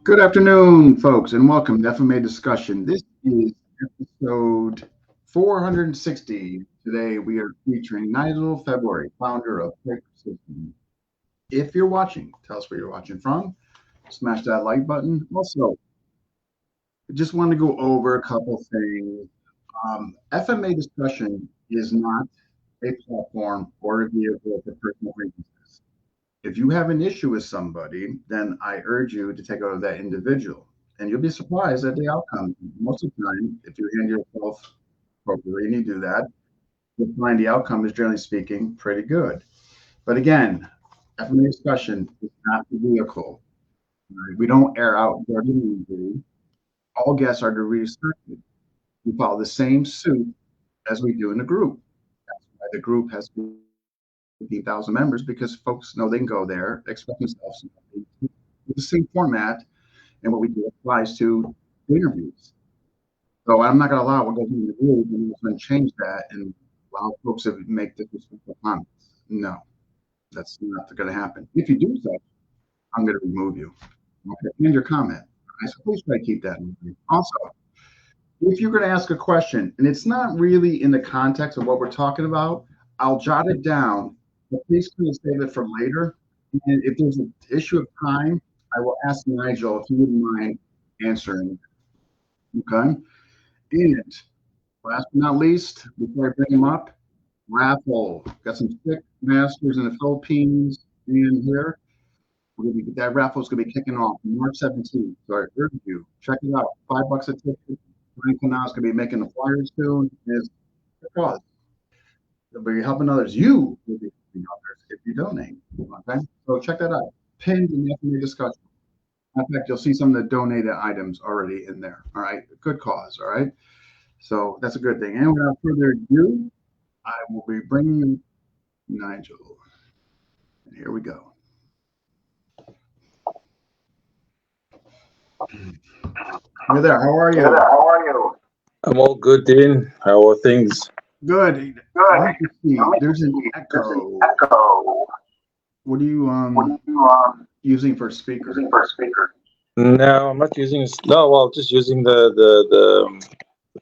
Good afternoon, folks, and welcome to FMA Discussion. This is episode 460. Today we are featuring Nigel February, founder of Pick Systems. If you're watching, tell us where you're watching from. Smash that like button. Also, I just want to go over a couple things. FMA Discussion is not a platform or a vehicle for personal grievances. If you have an issue with somebody, then I urge you to take it to that individual. And you'll be surprised at the outcome. Most of the time, if you handle yourself appropriately and you do that, you'll find the outcome is generally speaking pretty good. But again, FMA discussion is not the vehicle. Right? We don't air out dirty laundry. All guests are to be respected. We follow the same suit as we do in the group. That's why the group has 15,000 members because folks know they can go there, expect themselves with the same format, and what we do applies to interviews. So I'm not going to allow what goes in the group, and I'm going to change that and allow folks to make disrespectful comments. No, that's not going to happen. If you do so, I'm going to remove you. Okay, and your comment. I suppose try to keep that in mind. Also, if you're going to ask a question and it's not really in the context of what we're talking about, I'll jot it down, but please please save it for later. And if there's an issue of time, I will ask Nigel if he wouldn't mind answering. Okay. And last but not least, before I bring him up, raffle. Got some stick masters in the Philippines and here. That raffle is going to be kicking off March 17th. So I urge you, check it out. $5 a ticket. Brian Canal is going to be making the flyers soon. It's a cause. You'll be helping others. You will be helping others if you donate. Okay, so check that out. Pinned in the FMA discussion. In fact, you'll see some of the donated items already in there. All right, good cause. All right, so that's a good thing. And without further ado, I will be bringing you Nigel. And here we go. Hey there. How are you? How are you? I'm all good, Dean. How are things? Good. Good. There's an There's an echo. echo. What are you What are you using for speaker? using for a speaker? No, I'm not using. No, well, just using the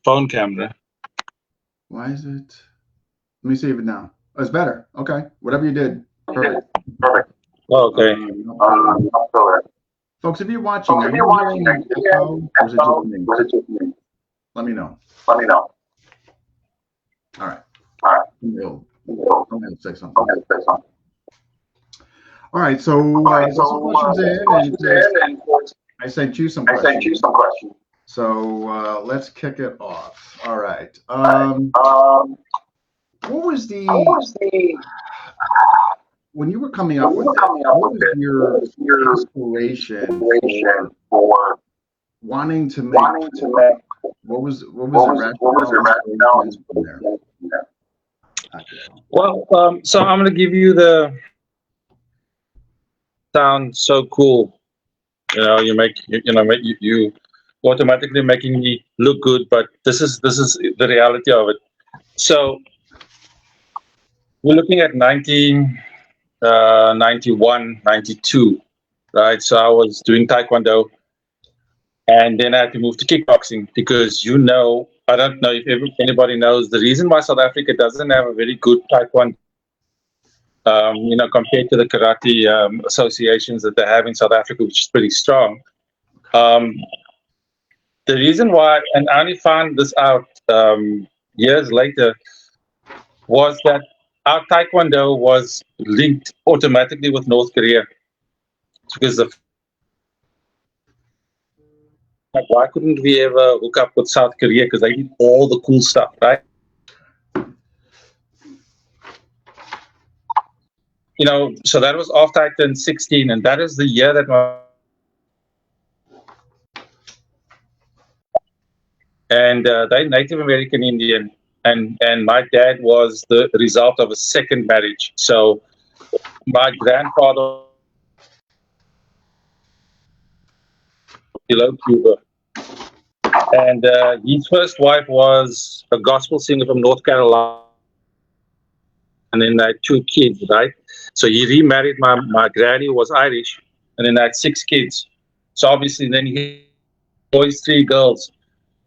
phone camera. Why is it? Let me see if it now. Oh, it's better. Okay. Whatever you did. Perfect. Perfect. Oh, okay. I'll fill it. Folks, if you're watching, Folks, are if you you're watching, hearing are you echo or is it just me? Was it just me? Let me know. Let me know. All right. All right. I'm going to say something. I'm going to say something. All right. So, got some questions in, and I sent you some questions. I sent you some questions. So let's kick it off. All right. What was the when you were coming up with it? What was your inspiration for wanting to make? What was your rationale from there? Well, so I'm gonna give you the sound so cool. You know, you automatically making me look good, but this is the reality of it. So we're looking at 1991, 92, right? So I was doing Taekwondo, and then I had to move to kickboxing because I don't know if anybody knows the reason why South Africa doesn't have a very good Taekwondo. Compared to the karate associations that they have in South Africa, which is pretty strong. The reason why, and I only found this out years later, was that our Taekwondo was linked automatically with North Korea. It's because why couldn't we ever hook up with South Korea? Because they did all the cool stuff, right? So that was after I turned 16, and that is the year that they're Native American Indian, and my dad was the result of a second marriage. So my grandfather below Cuba, and his first wife was a gospel singer from North Carolina, and then they had 2 kids, right? So he remarried my granny, who was Irish, and then I had 6 kids. So obviously, then he boys, 3 girls.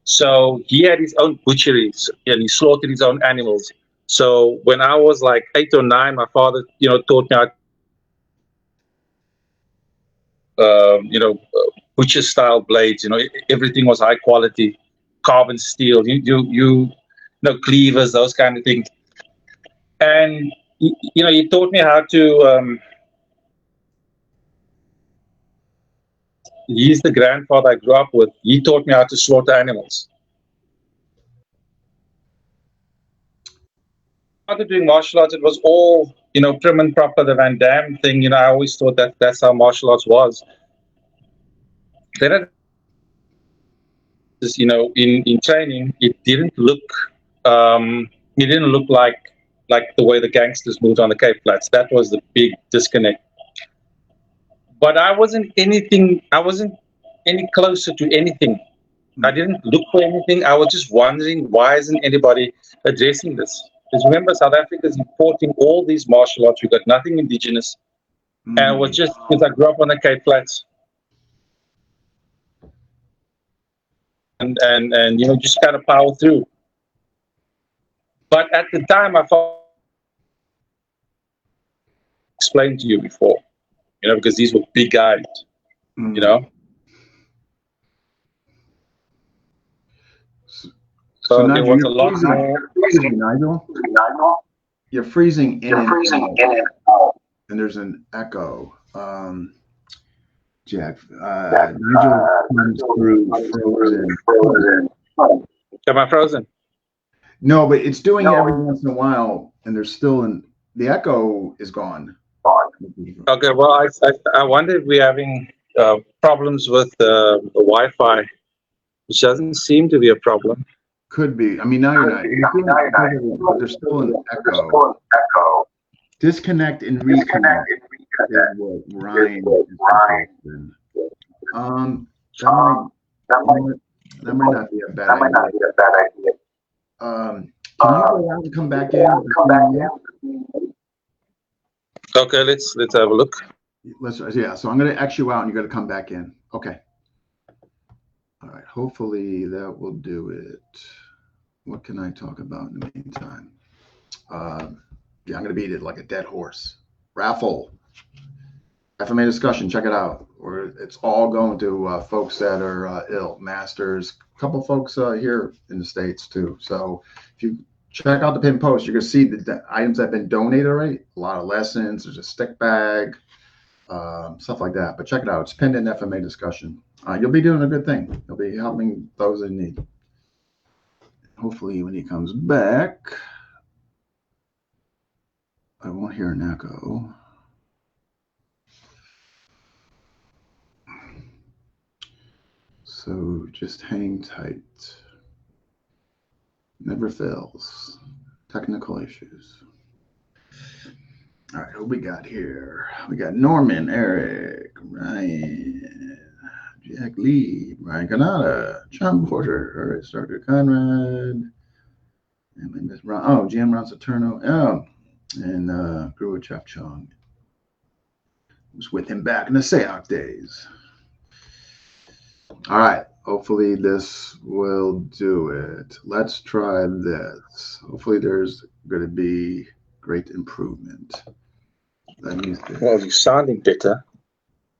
So he had his own butcheries and he slaughtered his own animals. So when I was like 8 or 9, my father, taught me how, butcher style blades. Everything was high quality, carbon steel. Cleavers, those kind of things. And he taught me how to. He's the grandfather I grew up with. He taught me how to slaughter animals. After doing martial arts, it was all, prim and proper, the Van Damme thing. I always thought that that's how martial arts was. Then, in training, it didn't look like the way the gangsters moved on the Cape Flats. That was the big disconnect. But I wasn't any closer to anything. I didn't look for anything. I was just wondering, why isn't anybody addressing this? Because remember, South Africa is importing all these martial arts. We've got nothing indigenous. And it was just because I grew up on the Cape Flats. And just kind of power through. But at the time, I thought, explained to you before, because these were big guys, So there was a lot more. Nigel? You're freezing in and out. And there's an echo. Jack, Nigel comes through frozen. Am I frozen? No, but it's doing it every once in a while, and there's still the echo is gone. Okay, well, I wonder if we're having problems with the Wi-Fi, which doesn't seem to be a problem. Could be. I mean, now you're not. But there's still an echo. Disconnect and reconnect. Is what Ryan is that might not be a bad idea. Can you go out and come back in? Okay, let's have a look. So I'm going to X you out and you're going to come back in. Okay. All right. Hopefully that will do it. What can I talk about in the meantime? I'm going to beat it like a dead horse. Raffle. FMA discussion. Check it out. It's all going to folks that are ill. Masters. A couple folks here in the States too. So if you check out the pinned post, you're going to see the items that have been donated already. A lot of lessons. There's a stick bag. Stuff like that. But check it out. It's pinned in FMA discussion. You'll be doing a good thing. You'll be helping those in need. Hopefully when he comes back, I won't hear an echo. So just hang tight. Never fails. Technical issues. All right, who we got here? We got Norman, Eric, Ryan, Jack Lee, Ryan Canada, John Porter, all right, Starter Conrad, and Miss Ron, GM Ron Saturno, and Brewer Chap Chong. Was with him back in the Seahawks days. All right, hopefully this will do it. Let's try this. Hopefully there's going to be great improvement. Well, you're sounding better.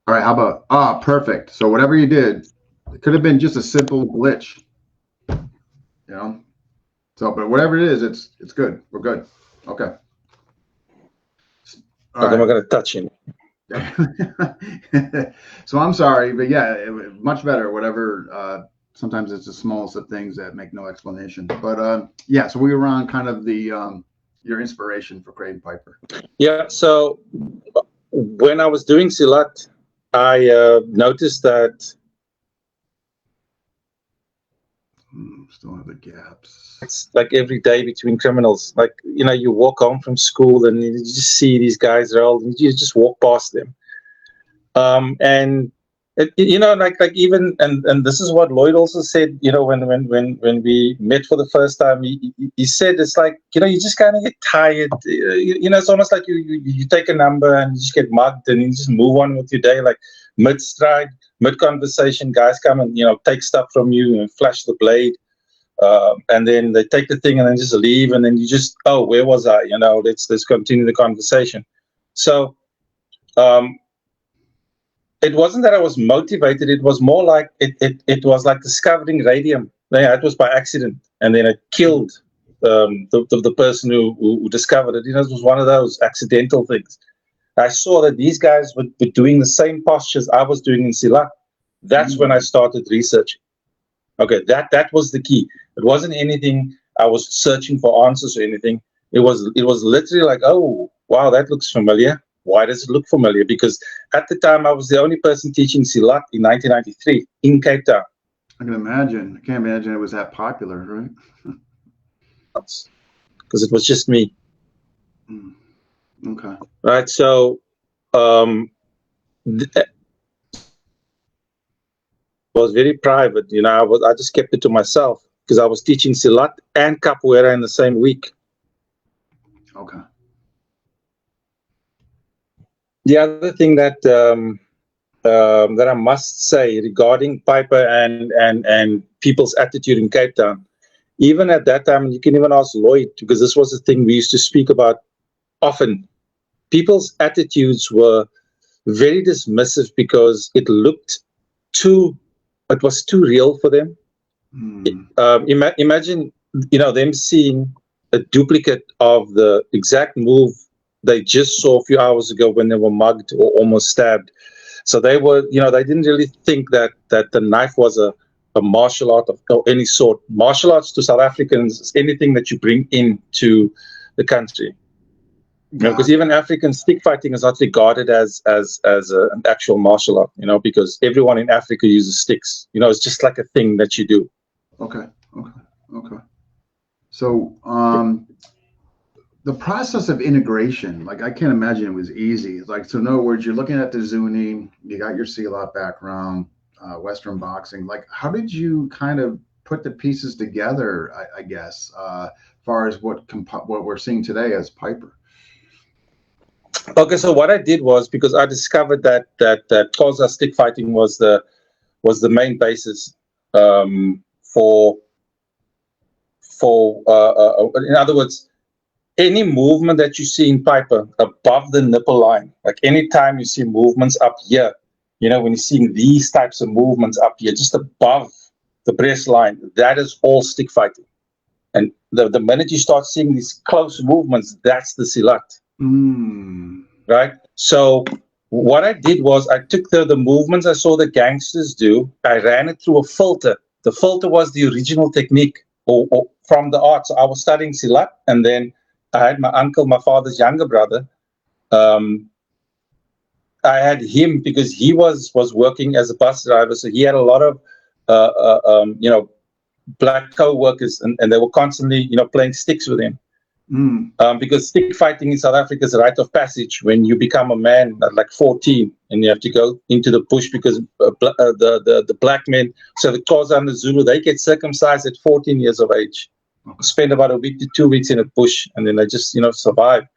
All right, how about, perfect. So whatever you did, it could have been just a simple glitch, So, but whatever it is, it's good. We're good. Okay. All right. I'm going to touch him. So I'm sorry, but yeah, much better. Whatever. Sometimes it's the smallest of things that make no explanation. But yeah, so we were on kind of the your inspiration for Crane Piper. Yeah. So when I was doing Silat, I noticed that still have the gaps. It's like every day between criminals. Like, you walk home from school and you just see these guys roll and you just walk past them. And like even and this is what Lloyd also said, when we met for the first time, he said it's like, you just kind of get tired. It's almost like you take a number and you just get mugged and you just move on with your day, like mid-stride, mid-conversation, guys come and, take stuff from you and flash the blade. And then they take the thing and then just leave. And then you just, oh, where was I? Let's continue the conversation. So it wasn't that I was motivated. It was more like it was like discovering radium. Yeah, it was by accident. And then it killed the person who discovered it. It was one of those accidental things. I saw that these guys were doing the same postures I was doing in Silat. That's when I started researching. Okay, that was the key. It wasn't anything I was searching for answers or anything. It was literally like, oh, wow, that looks familiar. Why does it look familiar? Because at the time I was the only person teaching Silat in 1993 in Cape Town. I can imagine. I can't imagine it was that popular, right? Because it was just me. Okay. Right. So it was very private. I just kept it to myself because I was teaching Silat and Capoeira in the same week. Okay. The other thing that that I must say regarding Piper and people's attitude in Cape Town, even at that time, you can even ask Lloyd, because this was a thing we used to speak about often. People's attitudes were very dismissive because it was too real for them. Imagine, them seeing a duplicate of the exact move they just saw a few hours ago when they were mugged or almost stabbed. So they were, they didn't really think that the knife was a martial art of any sort. Martial arts to South Africans is anything that you bring into the country. Because even African stick fighting is not regarded as an actual martial art, because everyone in Africa uses sticks. It's just like a thing that you do. Okay. So the process of integration, like I can't imagine it was easy. Like, so in other words, you're looking at the Zuni, you got your Silat background, Western boxing. Like, how did you kind of put the pieces together, I guess, as far as what we're seeing today as Piper? Okay, so what I did was, because I discovered that Xhosa stick fighting was the main basis for in other words, any movement that you see in Piper above the nipple line, like anytime you see movements up here, when you're seeing these types of movements up here, just above the breast line, that is all stick fighting. And the minute you start seeing these close movements, that's the Silat. Right? So what I did was I took the movements I saw the gangsters do, I ran it through a filter. The filter was the original technique or from the art. So I was studying Silat, and then I had my uncle, my father's younger brother. I had him because he was working as a bus driver. So he had a lot of, black co-workers, and they were constantly, playing sticks with him. Because stick fighting in South Africa is a rite of passage when you become a man at like 14 and you have to go into the bush because the black men, so the Xhosa and the Zulu, they get circumcised at 14 years of age. Spend about a week to 2 weeks in a bush, and then they just survive.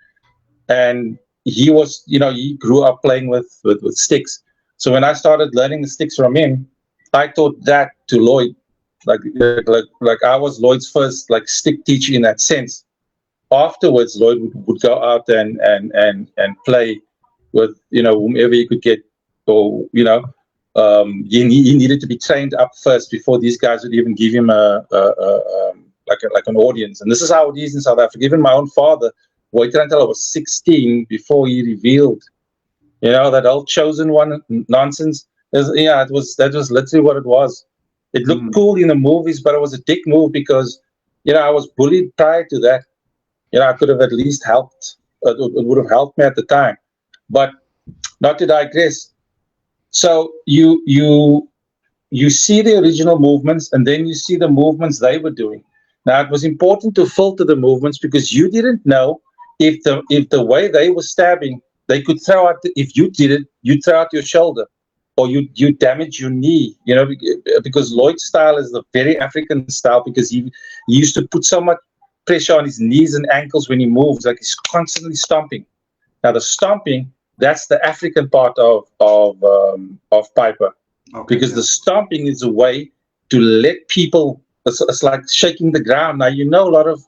And he was he grew up playing with sticks. So when I started learning the sticks from him, I taught that to Lloyd. Like I was Lloyd's first stick teacher in that sense. Afterwards, Lloyd would go out and play with whomever he could get, or he needed to be trained up first before these guys would even give him like an audience. And this is how it is in South Africa. Even my own father waited until I was 16 before he revealed, that old chosen one nonsense. That was literally what it was. It looked cool in the movies, but it was a dick move because I was bullied prior to that. I could have at least helped. It would have helped me at the time. But not to digress. So you see the original movements, and then you see the movements they were doing. Now, it was important to filter the movements because you didn't know if the way they were stabbing, they could throw out. If you did it, you throw out your shoulder, or you damage your knee. Because Lloyd's style is the very African style because he used to put so much pressure on his knees and ankles when he moves, like he's constantly stomping. Now the stomping, that's the African part of Piper. Okay. because the stomping is a way to let people. It's like shaking the ground. Now a lot of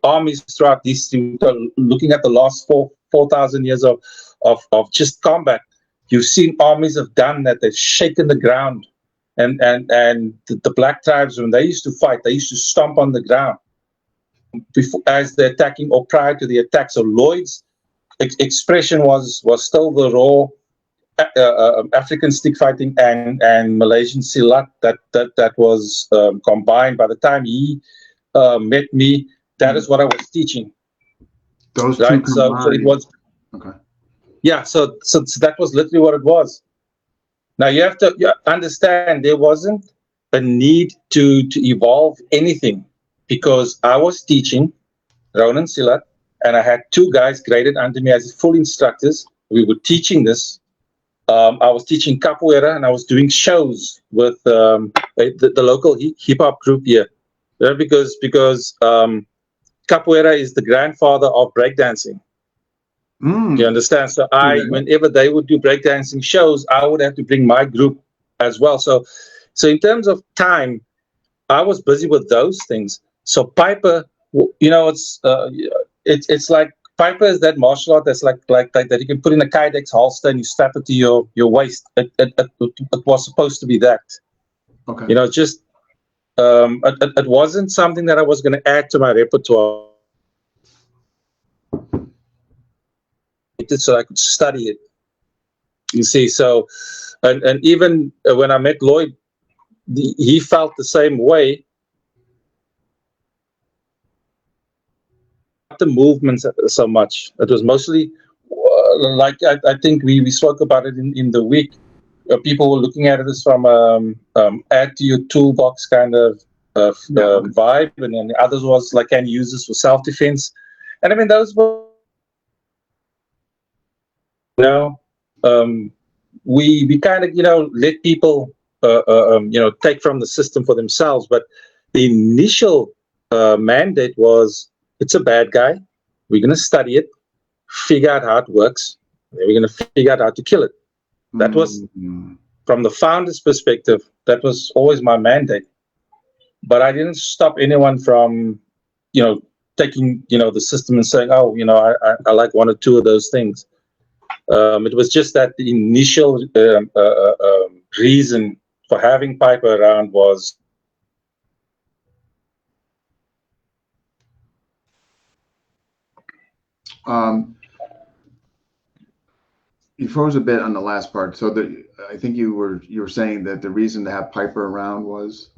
armies throughout history, looking at the last 4,000 years of just combat. You've seen armies have done that. They've shaken the ground, and the black tribes, when they used to fight, they used to stomp on the ground before, as they're attacking or prior to the attack. So Lloyd's expression was still the raw African stick fighting and Malaysian silat that was combined. By the time he met me, that is what I was teaching. Those two right? combined. So it was. Okay. Yeah. So that was literally what it was. Now you have to understand there wasn't a need to evolve anything, because I was teaching Ronan Silat, and I had two guys graded under me as full instructors. We were teaching this. I was teaching capoeira, and I was doing shows with the local hip hop group here, because capoeira is the grandfather of breakdancing. You understand? So whenever they would do breakdancing shows, I would have to bring my group as well. So in terms of time, I was busy with those things. So Piper, it's like Piper is that martial art that's like that you can put in a Kydex holster and you strap it to your waist. It was supposed to be that. Okay. Just it wasn't something that I was going to add to my repertoire, so I could study it. You see, so and even when I met Lloyd, he felt the same way. The movements so much. It was mostly like I think we spoke about it in the week. People were looking at it as from add to your toolbox kind of vibe, and then the others was like, can you use this for self-defense? And I mean, those were, we kind of let people take from the system for themselves. But the initial mandate was, it's a bad guy. We're going to study it, figure out how it works, and we're going to figure out how to kill it. That was, from the founder's perspective, that was always my mandate. But I didn't stop anyone from, taking, the system and saying, oh, I like one or two of those things. It was just that the initial reason for having Piper around was, you froze a bit on the last part. So I think you were saying that the reason to have Piper around was.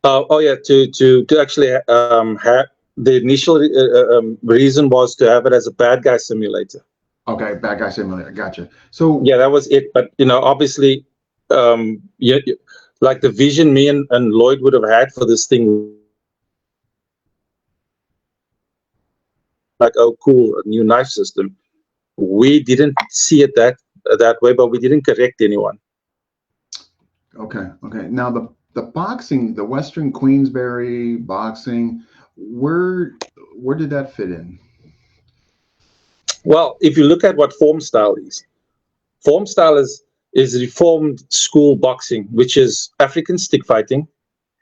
To actually have the initial reason was to have it as a bad guy simulator. Okay, bad guy simulator. Gotcha. So yeah, that was it. But obviously, like the vision me and Lloyd would have had for this thing, like, oh, cool, a new knife system. We didn't see it that way, but we didn't correct anyone. Okay. Now the boxing, the Western Queensberry boxing, where did that fit in? Well, if you look at what form style is reformed school boxing, which is African stick fighting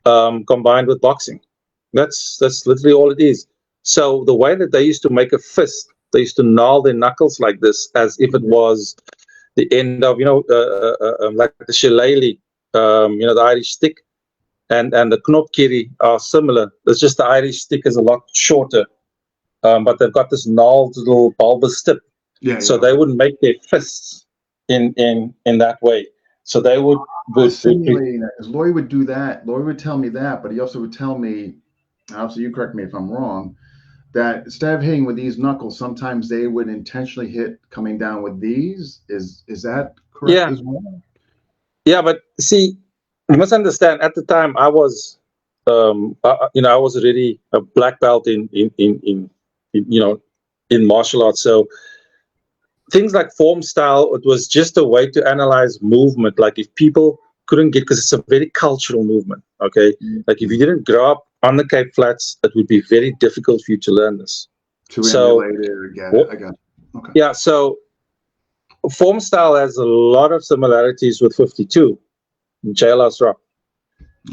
combined with boxing. That's literally all it is. So the way that they used to make a fist, they used to gnarl their knuckles like this, as if it was the end of like the shillelagh, the Irish stick, and the knopkiri are similar. It's just the Irish stick is a lot shorter, but they've got this gnarled little bulbous tip. So they wouldn't make their fists in that way. So they would simulating that, because Lloyd would do that. Lloyd would tell me that, but he also would tell me, obviously you correct me if I'm wrong, that instead of hitting with these knuckles, sometimes they would intentionally hit coming down with these. Is that correct as well? Yeah, but see, you must understand, at the time I was I was already a black belt in martial arts. So things like form style, it was just a way to analyze movement. Like if people couldn't get, because it's a very cultural movement, okay? Like if you didn't grow up on the Cape Flats, it would be very difficult for you to learn this. To emulate it or get it. I got it. Okay. Yeah, so form style has a lot of similarities with 52, Jailhouse Rock.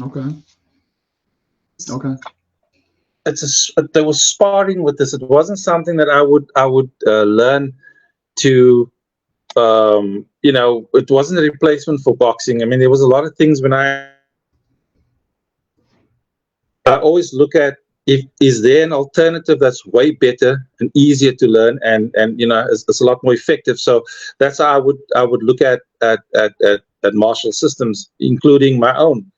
Okay. Okay. They were sparring with this. It wasn't something that I would learn to. It wasn't a replacement for boxing. I mean, there was a lot of things when I always look at, if is there an alternative that's way better and easier to learn, and it's a lot more effective. So that's how I would look at martial systems, including my own.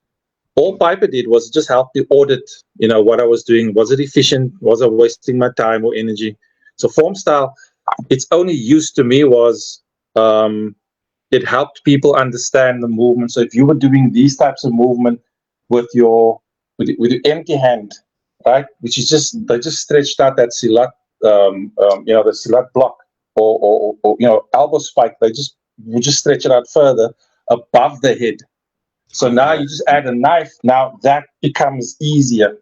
All Piper did was just help me audit, what I was doing. Was it efficient? Was I wasting my time or energy? So form style, its only use to me was it helped people understand the movement. So if you were doing these types of movement with your empty hand, right, which is they just stretched out that silat, the silat block, or elbow spike. You just stretch it out further above the head. So now you just add a knife. Now that becomes easier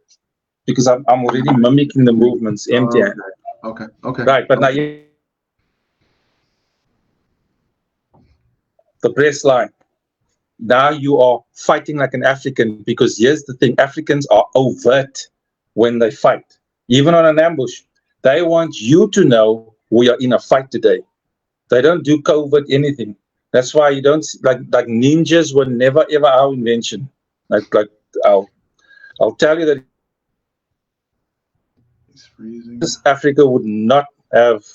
because I'm already mimicking the movements empty hand. Okay. Right, but now the breast line. Now you are fighting like an African, because here's the thing: Africans are overt when they fight, even on an ambush. They want you to know we are in a fight today. They don't do covert anything. That's why you don't like ninjas were never ever our invention. Like I'll tell you that Africa would not have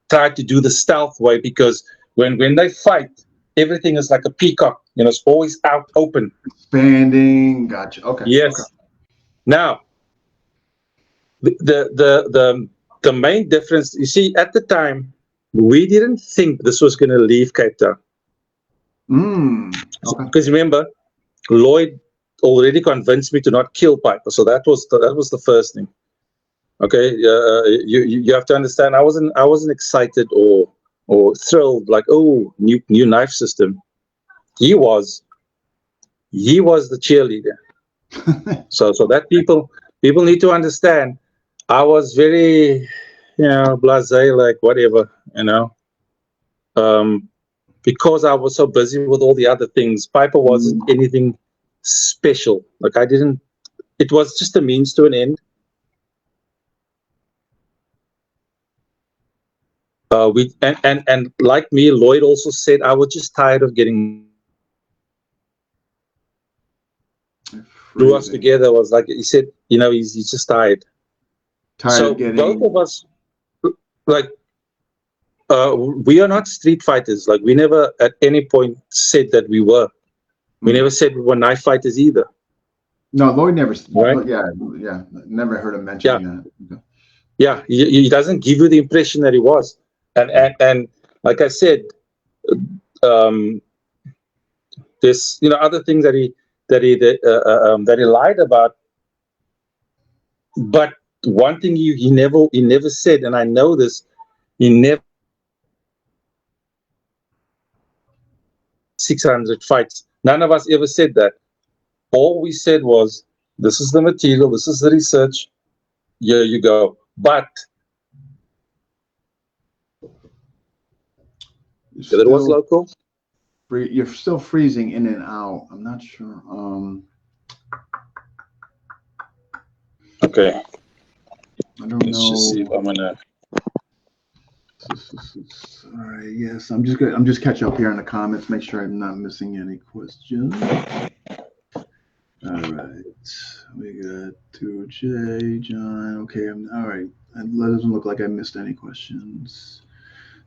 tried to do the stealth way, because when they fight, everything is like a peacock. It's always out open, expanding. Gotcha. Okay. Yes. Okay. Now, the main difference, you see, at the time, we didn't think this was going to leave Cape Town. Okay. Because remember, Lloyd already convinced me to not kill Piper, so that was the first thing. Okay, you have to understand. I wasn't excited or thrilled like, oh, new knife system. He was the cheerleader. so that people need to understand. I was very, blasé, like whatever, because I was so busy with all the other things. Piper wasn't anything special. Like it was just a means to an end. And like me, Lloyd also said, I was just tired of getting threw us together. Was like he said, he's just tired. So both of us, like, we are not street fighters. Like, we never at any point said that we were. We never said we were knife fighters either. No, Lloyd never. Right? Yeah. Never heard him mention that. Okay. Yeah, he doesn't give you the impression that he was. And like I said, there's other things that he lied about. But one thing he never said, and I know this, he never 600 fights. None of us ever said that. All we said was, this is the material, this is the research. Here you go. But it was local. You're still freezing in and out. I'm not sure. Okay. I don't know. Let's just see if I'm gonna. All right. Yes, I'm just catching up here in the comments. Make sure I'm not missing any questions. All right. We got 2J, John. Okay. All right. It doesn't look like I missed any questions.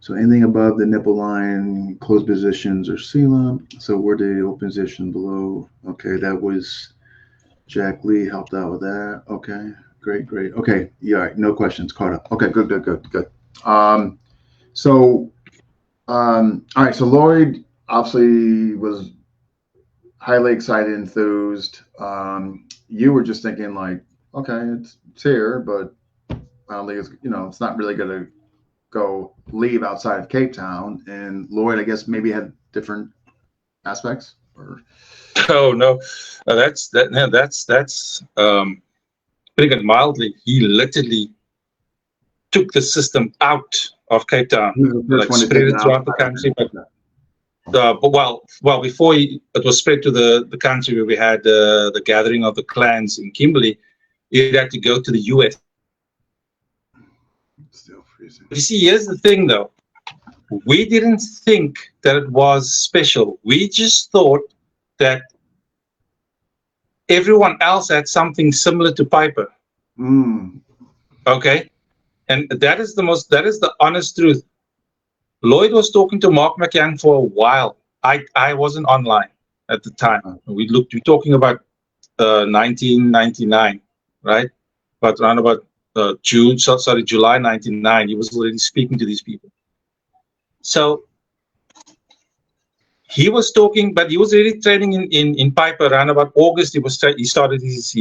So anything above the nipple line, closed positions or sealant. So where the open position below. Okay, that was Jack Lee helped out with that. Okay, great. Okay, yeah, all right, no questions. Caught up. Okay, good. All right. So Lloyd obviously was highly excited, enthused. You were just thinking like, okay, it's here, but I don't think it's it's not really gonna go leave outside of Cape Town. And Lloyd, I guess, maybe had different aspects. Or Oh no, that's putting it mildly. He literally took the system out of Cape Town, He was the first like one to spread take it it throughout the outside. country. But well, before it was spread to the country where we had the gathering of the clans in Kimberley, it had to go to the US. Still freezing. You see, here's the thing though. We didn't think that it was special. We just thought that everyone else had something similar to Piper. Mm. Okay? And that is the honest truth. Lloyd was talking to Mark McCann for a while. I wasn't online at the time. We're talking about 1999, right? But around about July 99, he was already speaking to these people. So he was talking, but he was already training in Piper around about August. He started his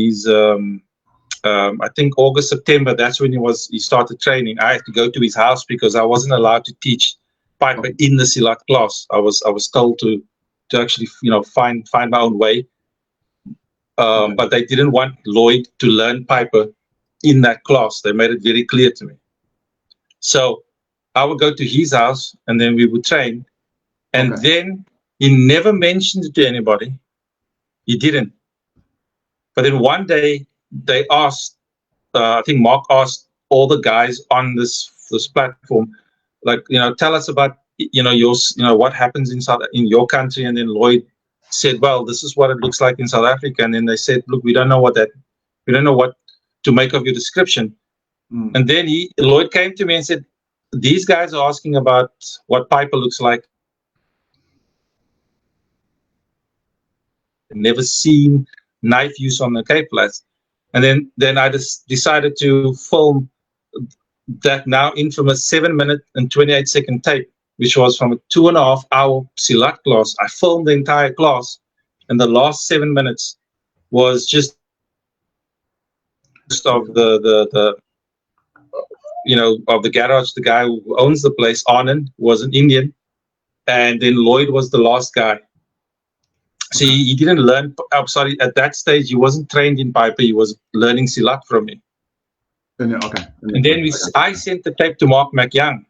I think August, September. That's when he started training. I had to go to his house because I wasn't allowed to teach Piper in the Silat class. I was told to actually find my own way. But they didn't want Lloyd to learn Piper in that class. They made it very clear to me. So I would go to his house and then we would train. And then he never mentioned it to anybody. He didn't. But then one day they asked, I think Mark asked all the guys on this platform, like, tell us about, what happens in your country. And then Lloyd said, well, this is what it looks like in South Africa. And then they said, look, we don't know what to make of your description. Mm. And then Lloyd came to me and said, these guys are asking about what Piper looks like. Never seen knife use on the Cape Flats. And then I just decided to film that now infamous 7-minute and 28-second tape, which was from a 2.5-hour Silat class. I filmed the entire class, and the last 7 minutes was just of the of the garage. The guy who owns the place, Anand, was an Indian, and then Lloyd was the last guy. So he didn't learn. I'm sorry, at that stage he wasn't trained in Piper. He was learning Silat from me. And then I sent the tape to Mark McYoung.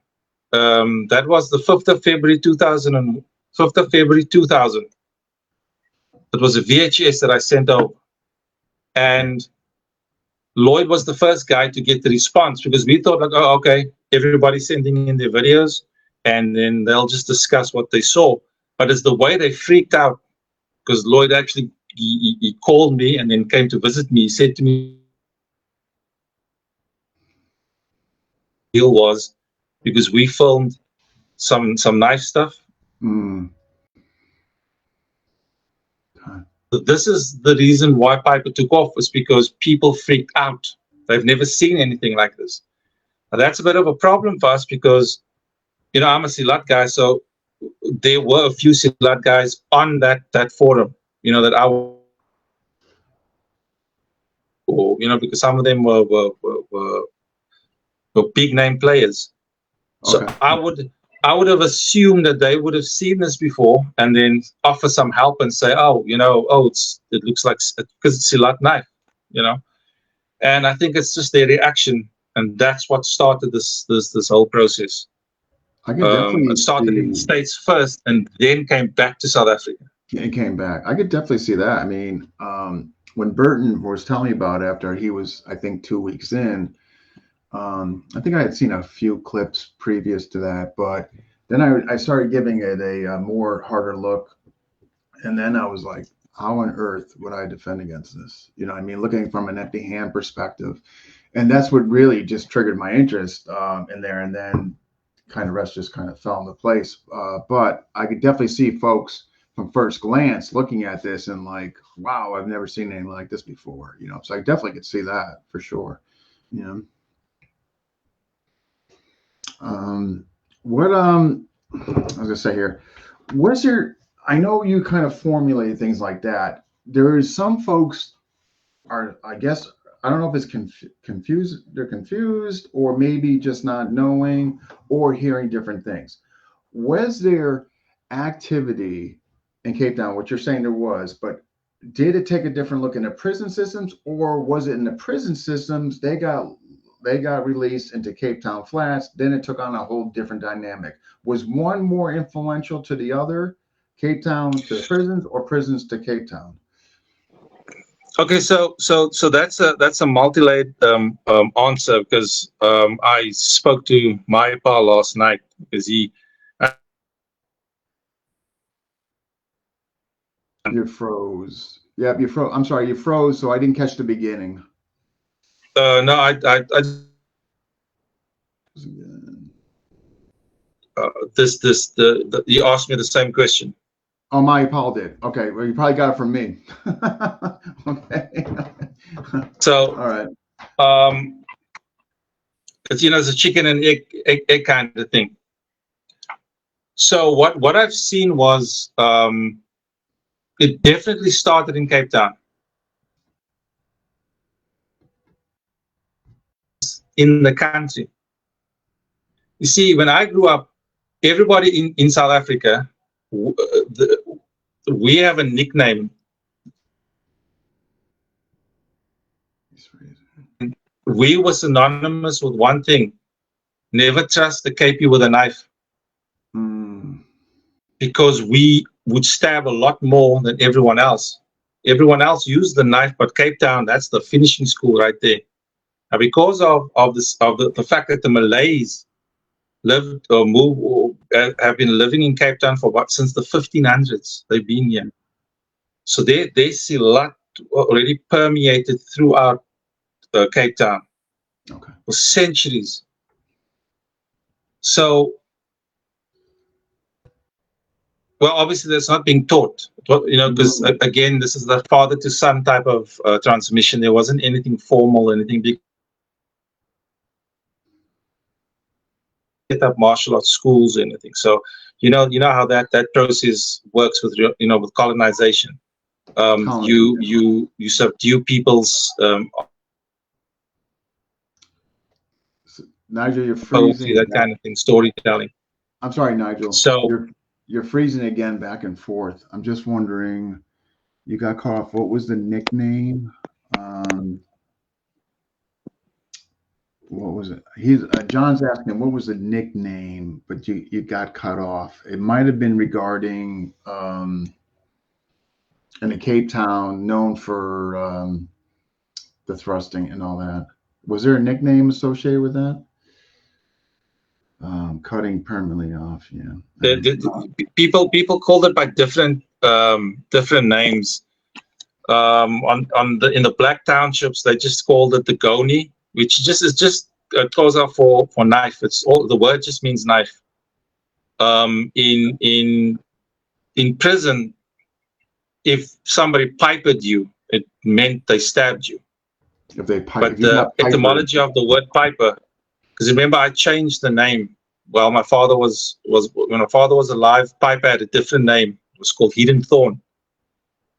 That was the 5th of February 2000. 5th of February 2000. It was a VHS that I sent over, and Lloyd was the first guy to get the response because we thought like, oh, okay, everybody's sending in their videos, and then they'll just discuss what they saw. But it's the way they freaked out because Lloyd actually he called me and then came to visit me. He said to me, deal was because we filmed some knife stuff. Mm. This is the reason why Piper took off, was because people freaked out. They've never seen anything like this. Now, that's a bit of a problem for us because, I'm a Silat guy, so there were a few Silat guys on that forum, that I, because some of them were big name players. So I would have assumed that they would have seen this before and then offer some help and say, it looks like, because it's Silat knife, and I think it's just their reaction, and that's what started this whole process. I could definitely it started in the States first and then came back to South Africa. It came back. I could definitely see that. I mean, when Burton was telling me about it after he was, I think, 2 weeks in, I think I had seen a few clips previous to that, but then I started giving it a more harder look. And then I was like, how on earth would I defend against this? Looking from an empty hand perspective. And that's what really just triggered my interest in there. And then kind of rest just kind of fell into place. But I could definitely see folks from first glance looking at this and like, wow, I've never seen anything like this before. So I definitely could see that for sure. What I was gonna say here, what's your, I know you kind of formulate things like that. There is some folks are, I guess, I don't know if it's confused, they're confused, or maybe just not knowing or hearing different things. Was there activity in Cape Town, what you're saying there was, but did it take a different look in the prison systems, or was it in the prison systems they they got released into Cape Town Flats. Then it took on a whole different dynamic. Was one more influential to the other, Cape Town to prisons, or prisons to Cape Town? Okay, so that's a multi-layered answer, because I spoke to my pa last night, because he. You froze. Yeah, you froze. I'm sorry, you froze, so I didn't catch the beginning. No, you asked me the same question. Oh, my Paul did. Okay, well, you probably got it from me. Okay. So, all right. It's, it's a chicken and egg kind of thing. So what I've seen was it definitely started in Cape Town. In the country. You see, when I grew up, everybody in South Africa, we have a nickname. We were synonymous with one thing: never trust the KP with a knife. Because we would stab a lot more than everyone else. Everyone else used the knife, but Cape Town, that's the finishing school right there. Now, because of the fact that the Malays lived or moved or have been living in Cape Town for since the 1500s, they've been here. So they see a lot already permeated throughout Cape Town for centuries. So, well, obviously that's not being taught, because again, this is the father to son type of transmission. There wasn't anything formal, anything big. Set up martial arts schools or anything. So, you know how that process works with with colonization. You subdue people's. Nigel, you're freezing. That kind of thing, storytelling. I'm sorry, Nigel. So you're freezing again, back and forth. I'm just wondering. You got caught off. What was the nickname? What was it? John's asking what was the nickname, but you got cut off. It might have been regarding in the Cape Town, known for the thrusting and all that. Was there a nickname associated with that? Cutting permanently off. Yeah. People called it by different names. In the black townships, they just called it the goni, which is just closer for knife. It's all, the word just means knife. In prison, if somebody piped you, it meant they stabbed you. If they but the etymology of the word piper, because remember I changed the name. Well, my father was when my father was alive, Piper had a different name. It was called Hidden Thorn,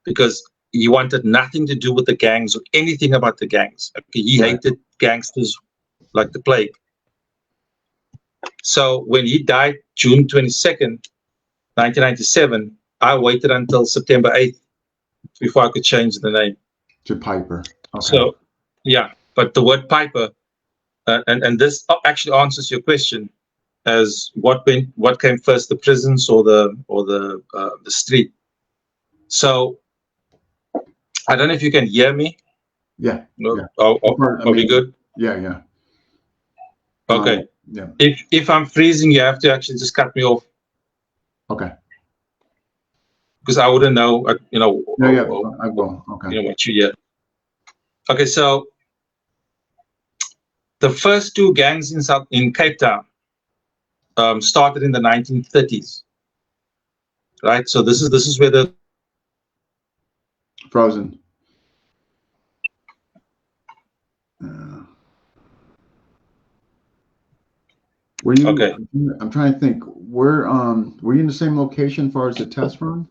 because he wanted nothing to do with the gangs or anything about the gangs. He hated gangsters like the plague. So when he died, June 22nd, 1997, I waited until September 8th before I could change the name to Piper. Okay. So, yeah, but the word Piper, and this actually answers your question as what came first, the prisons or the street. So I don't know if you can hear me. Yeah. No. Yeah. Are we good? Yeah. Okay. Yeah. If I'm freezing, you have to actually just cut me off. Okay. Because I wouldn't know. I will. Okay. What you hear. Okay, so the first two gangs in Cape Town started in the 1930s, right? So this is where the frozen. Were you? Okay. I'm trying to think. Were you in the same location as far as the test run?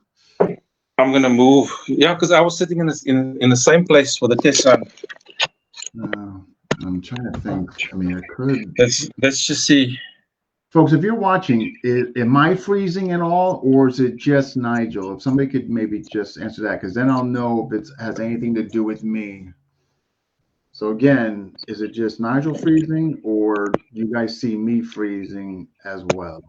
I'm gonna move. Yeah, because I was sitting in the same place for the test run. I'm trying to think. I mean, I could. Let's just see. Folks, if you're watching, am I freezing at all, or is it just Nigel? If somebody could maybe just answer that, because then I'll know if it has anything to do with me. So again, is it just Nigel freezing, or you guys see me freezing as well?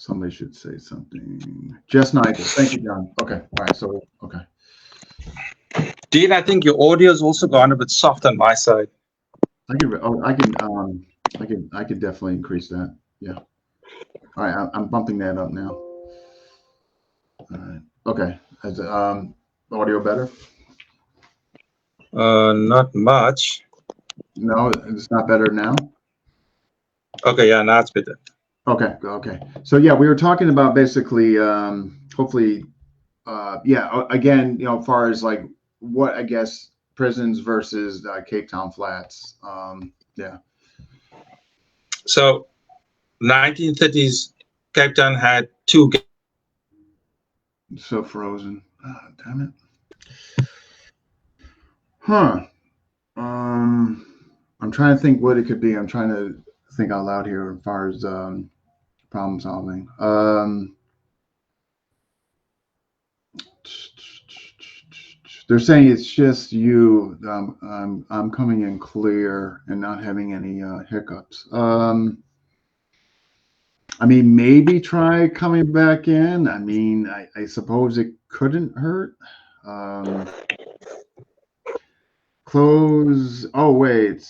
Somebody should say something. Just Nigel. Thank you, John. Okay. All right. So okay. Dean, I think your audio's also gone a bit soft on my side. I could definitely increase that. Yeah. All right. I'm bumping that up now. All right. Okay. Is audio better? Not much. No, it's not better now. Okay, yeah, now it's better. Okay. Okay. So yeah, we were talking about basically, hopefully, yeah. Again, as far as like what I guess prisons versus Cape Town flats. Yeah. So, 1930s, Cape Town had two. So frozen. Ah, damn it. Huh. I'm trying to think what it could be. I'm trying to think out loud here as far as problem solving. They're saying it's just you. I'm coming in clear and not having any hiccups. I mean, maybe try coming back in. I mean, I suppose it couldn't hurt. Close. Oh wait,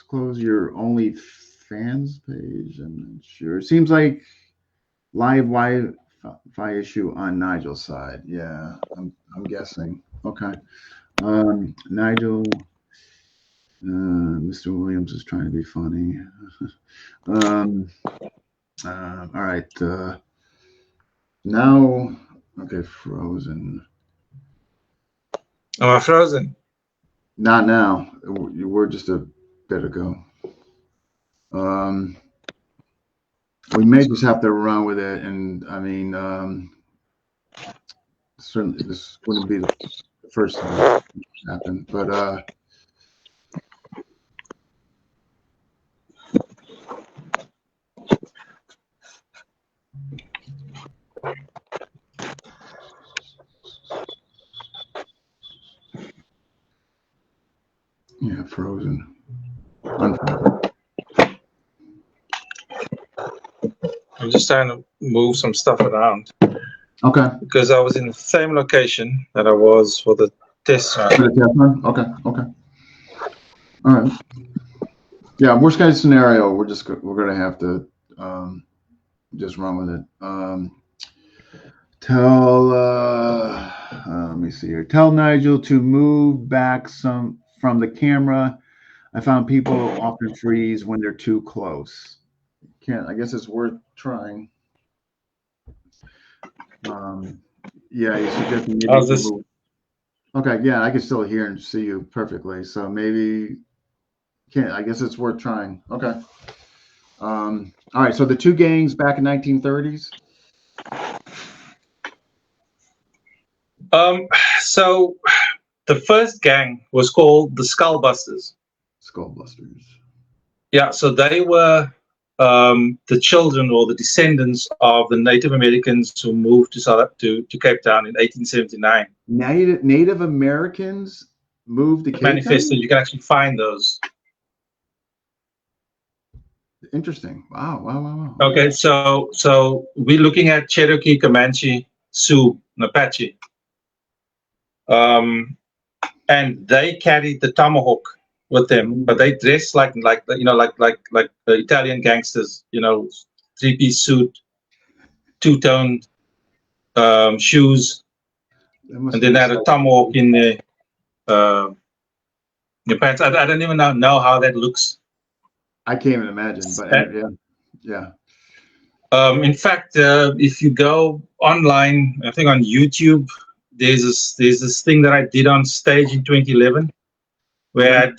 close your OnlyFans page. I'm not sure. It seems like live Wi-Fi issue on Nigel's side. Yeah, I'm guessing. Okay. Nigel. Mr. Williams is trying to be funny. All right. Now, okay, frozen. Am I frozen? Not now. You were just a bit ago. We may just have to run with it, and I mean, certainly this wouldn't be the first time this happened, but yeah, frozen. Unfrozen. I'm just trying to move some stuff around Okay. because I was in the same location that I was for the test run. For the test run? Okay. Okay. All right. Yeah. Worst case scenario, we're gonna have to just run with it. Let me see here. Tell Nigel to move back some from the camera. I found people often freeze when they're too close. I guess it's worth trying. Yeah, you suggested maybe How's this? Okay, yeah, I can still hear and see you perfectly. So maybe I guess it's worth trying. Okay. All right. So the two gangs back in 1930s. So the first gang was called the Skullbusters. Skullbusters. Yeah, so they were the children or the descendants of the Native Americans who moved to Cape Town in 1879. Native Americans moved to Cape Manifesto, Town? you can actually find those. Interesting. Wow. Okay, so we're looking at Cherokee, Comanche, Sioux, and Apache. And they carried the tomahawk with them, but they dressed like the Italian gangsters, three-piece suit, two-toned shoes, and then they had a tomahawk in the pants. I don't even know how that looks. I can't even imagine, but yeah. In fact, if you go online, I think on YouTube, there's this thing that I did on stage in 2011, where I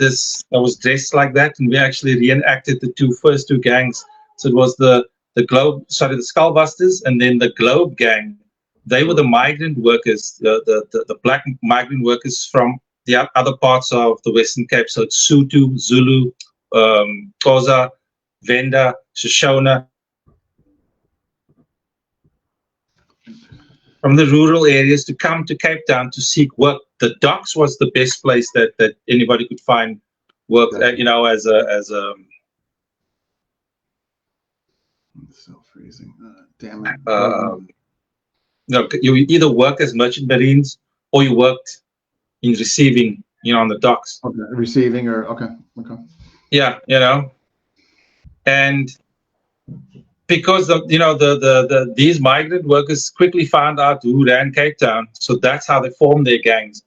was dressed like that, and we actually reenacted the first two gangs. So it was the Skullbusters, and then the Globe gang. They were the migrant workers, the black migrant workers from the other parts of the Western Cape. So it's Sotho, Zulu, Xhosa, Venda, Shoshone. from the rural areas to come to Cape Town to seek work. The docks was the best place that anybody could find work. You know, as a It's so freezing. Damn it. you know, you either work as merchant marines or you worked in receiving, you know, on the docks. Okay. Receiving or okay. Yeah, you know, and because these migrant workers quickly found out who ran Cape Town, so that's how they formed their gangs.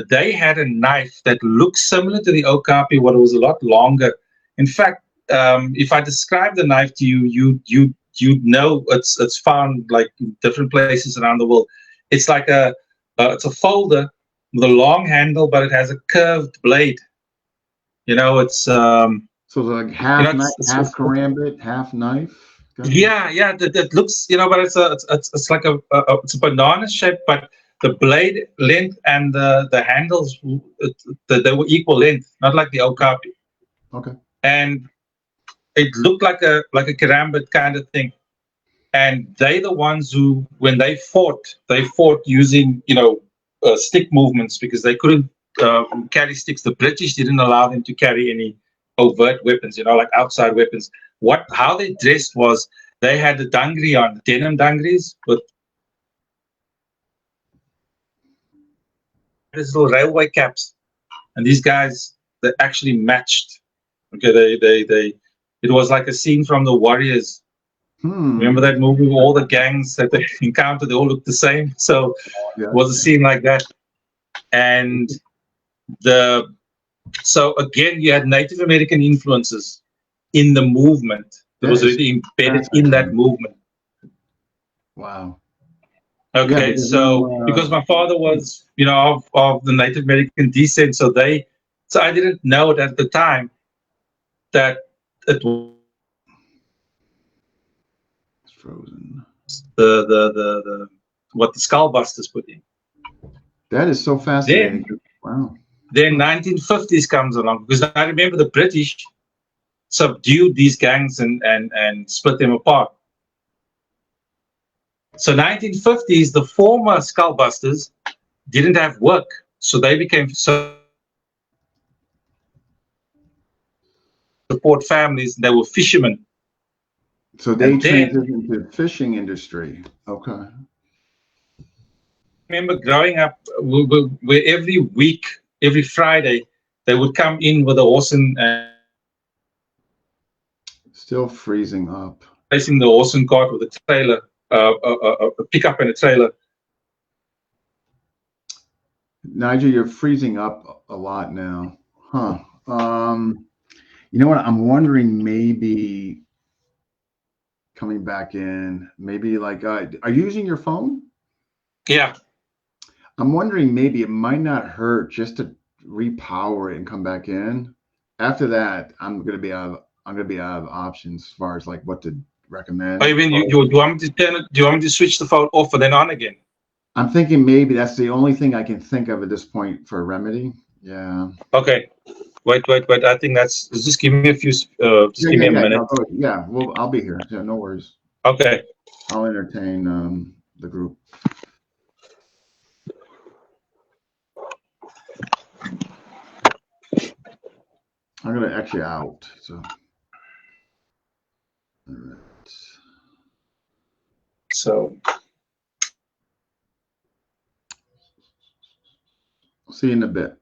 They had a knife that looked similar to the okapi, but it was a lot longer. In fact, if I describe the knife to you, you'd know it's found like in different places around the world. It's like it's a folder with a long handle, but it has a curved blade. You know, it's So it's like half you know, knife, half karambit, half knife. yeah, that looks, you know, but it's like it's a banana shape, but the blade length and the handles, they were equal length, not like the okapi. Okay. And it looked like a karambit kind of thing. And they the ones who, when they fought using, you know, stick movements because they couldn't carry sticks. The British didn't allow them to carry any overt weapons, you know, like outside weapons. How they dressed was they had the dangri on, denim dangris with these little railway caps, and these guys they actually matched. Okay, they it was like a scene from the Warriors. Remember that movie? All the gangs that they encountered, they all looked the same. So it was a scene like that. And so again, you had Native American influences in the movement. It was really embedded in that movement. Wow. Okay, so because my father was, you know, of the Native American descent, so I didn't know it at the time that it was frozen. The what the skullbusters put in. That is so fascinating. Wow. Then 1950s comes along because I remember the British subdued these gangs and split them apart. So 1950s, the former skullbusters didn't have work, so they became support families. They were fishermen. So they transitioned into the fishing industry. Okay. I remember growing up where every week, every Friday, they would come in with a horse and still freezing up. Placing the horse and cart with a trailer, a pickup and a trailer. Nigel, you're freezing up a lot now. Huh. You know what? I'm wondering maybe coming back in, maybe like, are you using your phone? Yeah. I'm wondering maybe it might not hurt just to repower it and come back in. After that, I'm gonna be out of options as far as like what to recommend. Oh, you mean you want me to turn it? Do you want me to switch the phone off and then on again? I'm thinking maybe that's the only thing I can think of at this point for a remedy. Yeah. Okay. Wait. I think just give me a few. Give me a minute. No, yeah. Well, I'll be here. Yeah, no worries. Okay. I'll entertain the group. I'm gonna exit out. So. All right. So. I'll see you in a bit.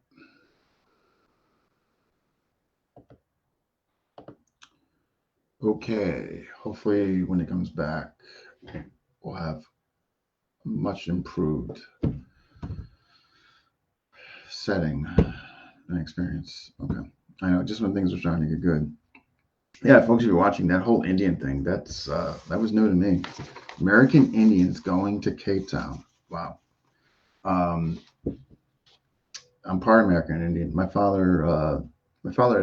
Okay. Hopefully, when it comes back, we'll have much improved setting and experience. Okay. I know just when things are starting to get good. Yeah, folks, if you're watching that whole Indian thing, that was new to me. American Indians going to Cape Town. Wow. I'm part American Indian. My father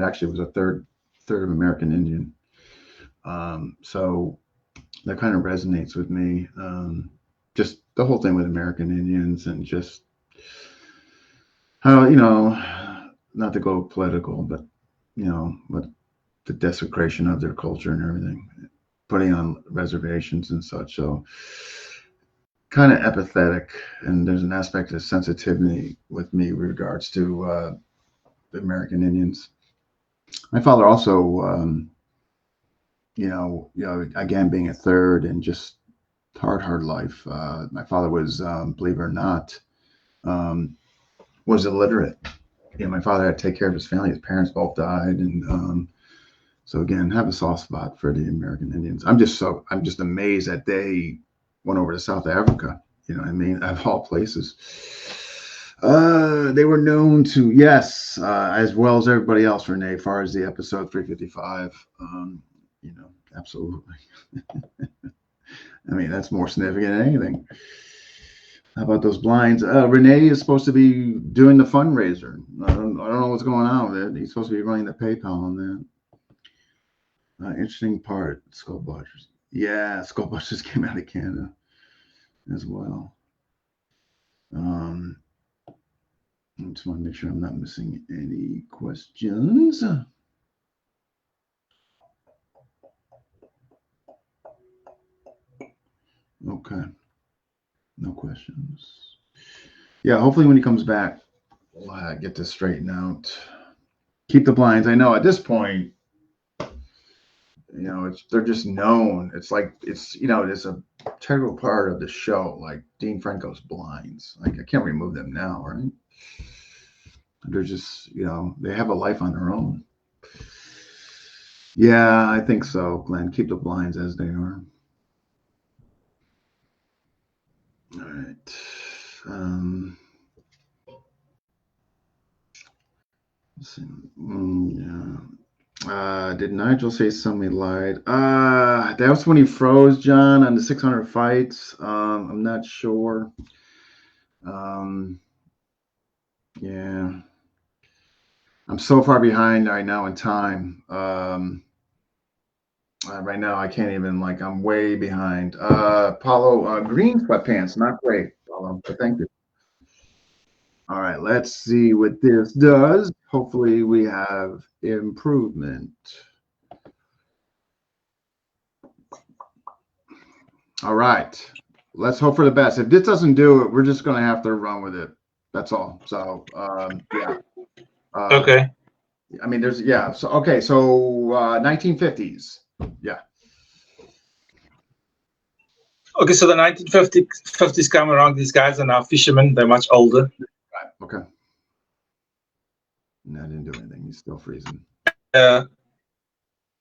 actually was a third of American Indian. So that kind of resonates with me. Just the whole thing with American Indians and just how, not to go political, but, but the desecration of their culture and everything, putting on reservations and such. So kind of empathetic, and there's an aspect of sensitivity with me with regards to the American Indians. My father also, again being a third and just hard life. My father was, believe it or not, was illiterate. My father had to take care of his family. His parents both died, and so again, have a soft spot for the American Indians. I'm just amazed that they went over to South Africa. You know what I mean? Of all places. They were known to, yes, as well as everybody else, Renee, as far as the episode 355. Absolutely. I mean, that's more significant than anything. How about those blinds? Renee is supposed to be doing the fundraiser. I don't know what's going on with it. He's supposed to be running the PayPal on that. Interesting part, Skull Butchers. Yeah, Skull Butchers came out of Canada as well. I just want to make sure I'm not missing any questions. Okay. No questions. Yeah, hopefully when he comes back, we'll get this straightened out. Keep the blinds. I know at this point, they're just known. It's like it's a integral part of the show, like Dean Franco's blinds. Like I can't remove them now, right? They're just, they have a life on their own. Yeah, I think so, Glenn. Keep the blinds as they are. All right. Let's see. Yeah. Did Nigel say somebody lied? That was when he froze, John, on the 600 fights. I'm not sure. Yeah. I'm so far behind right now in time. Right now, I can't even, I'm way behind. Paulo, green sweatpants, not great, Paulo, but thank you. All right, let's see what this does. Hopefully, we have improvement. All right, let's hope for the best. If this doesn't do it, we're just going to have to run with it. That's all. So, yeah. Okay. I mean, So, okay, so 1950s. Yeah. Okay, so the 1950s come around. These guys are now fishermen. They're much older. Right. Okay. No, I didn't do anything. He's still freezing.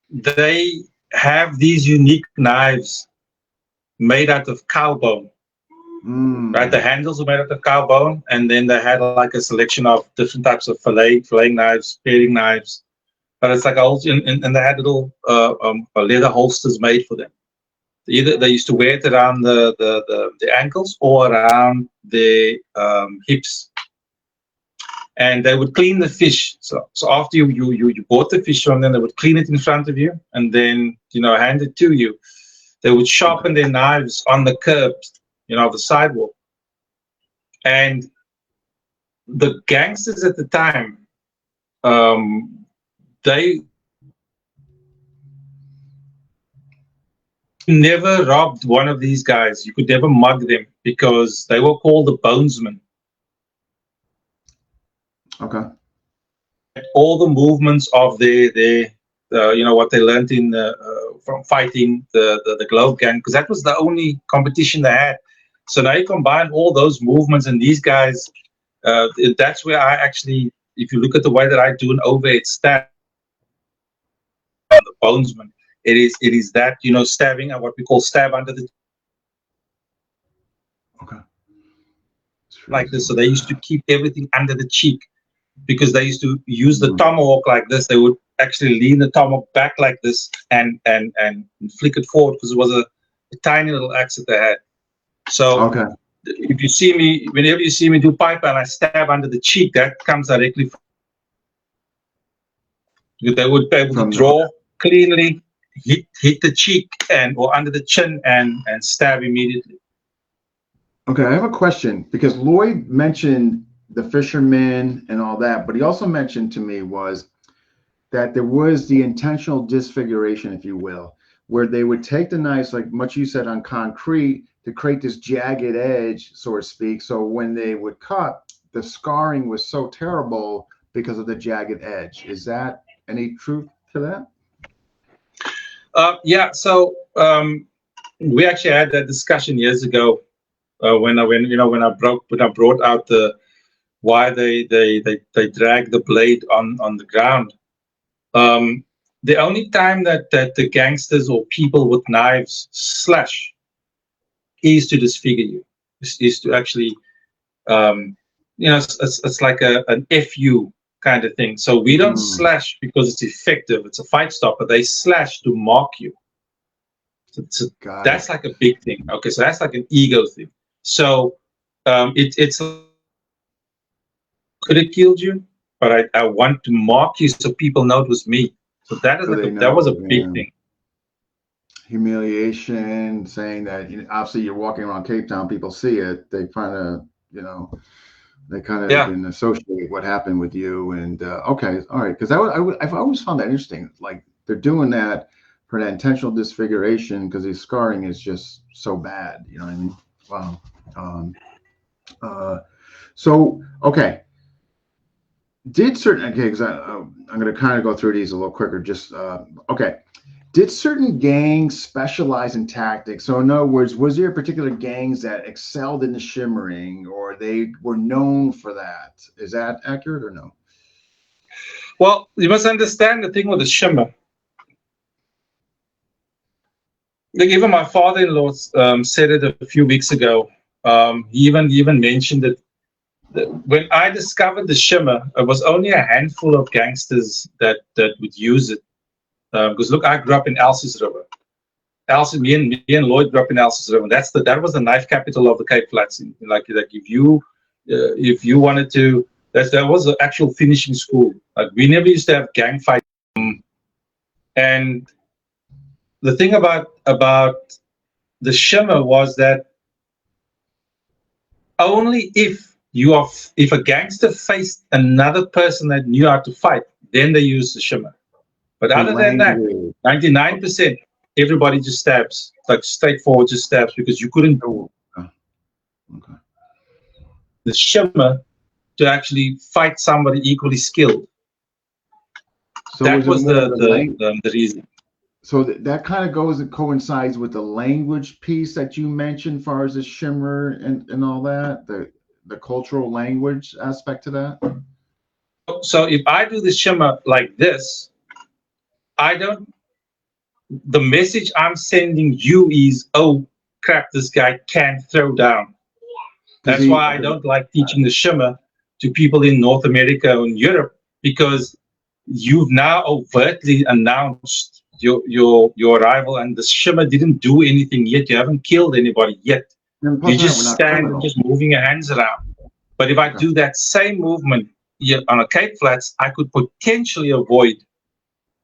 They have these unique knives made out of cow bone. Right, the handles are made out of cow bone, and then they had like a selection of different types of filleting knives, paring knives. But it's like and they had little leather holsters made for them. Either they used to wear it around the ankles or around the hips, and they would clean the fish. So after you bought the fish from them, they would clean it in front of you, and then hand it to you. They would sharpen their knives on the curbs, the sidewalk. And the gangsters at the time, they never robbed one of these guys. You could never mug them because they were called the bonesmen. Okay. All the movements of their what they learned in from fighting the Globe Gang, because that was the only competition they had. So now you combine all those movements, and these guys, that's where I actually, if you look at the way that I do an overhead stab on the bonesman, it is that, stabbing, what we call stab under the. Okay. Like this. So they used to keep everything under the cheek because they used to use the tomahawk like this. They would actually lean the tomahawk back like this and flick it forward because it was a tiny little axe that they had. So if you see me, whenever you see me do pipe and I stab under the cheek, that comes directly from. They would be able to draw cleanly, hit the cheek or under the chin and stab immediately. Okay, I have a question because Lloyd mentioned the fishermen and all that, but he also mentioned to me was that there was the intentional disfiguration, if you will. where they would take the knives, like much you said, on concrete to create this jagged edge, so to speak. So when they would cut, the scarring was so terrible because of the jagged edge. Is that any truth to that? Yeah. So we actually had that discussion years ago when I brought out the why they drag the blade on the ground. The only time that the gangsters or people with knives slash is to disfigure you, is to actually, it's like an FU kind of thing. So we don't slash because it's effective. It's a fight stopper. They slash to mark you. So that's like a big thing. Okay, so that's like an ego thing. So it's could have killed you, but I want to mark you so people know it was me. So that is that was a big thing. Humiliation, saying that obviously you're walking around Cape Town, people see it, they kind of, they kind of can associate what happened with you. And okay, all right, because I've always found that interesting. Like they're doing that for an intentional disfiguration because the scarring is just so bad. You know what I mean? Wow. So okay. Because I'm going to kind of go through these a little quicker. Just okay. Did certain gangs specialize in tactics? So in other words, was there particular gangs that excelled in the shimmering, or they were known for that? Is that accurate or no? Well, you must understand the thing with the shimmer. Like even my father-in-law said it a few weeks ago. He even mentioned it. When I discovered the shimmer, it was only a handful of gangsters that would use it. Because look, I grew up in Elsies River. Me and Lloyd grew up in Elsies River. That was the knife capital of the Cape Flats. Like if you wanted to, that was the actual finishing school. Like we never used to have gang fights. And the thing about the shimmer was that only if a gangster faced another person that knew how to fight, then they used the shimmer. But other than that, 99%, everybody just stabs, like straightforward, just stabs because you couldn't do the shimmer to actually fight somebody equally skilled. So that was the reason. So that kind of coincides with the language piece that you mentioned, as far as the shimmer and all that, the cultural language aspect to that. So if I do the shimmer like this, the message I'm sending you is, oh crap, this guy can't throw down. That's why I don't like teaching the shimmer to people in North America and Europe, because you've now overtly announced your arrival, and the shimmer didn't do anything yet. You haven't killed anybody yet. You just stand and just moving your hands around. But if I do that same movement on a Cape Flats, I could potentially avoid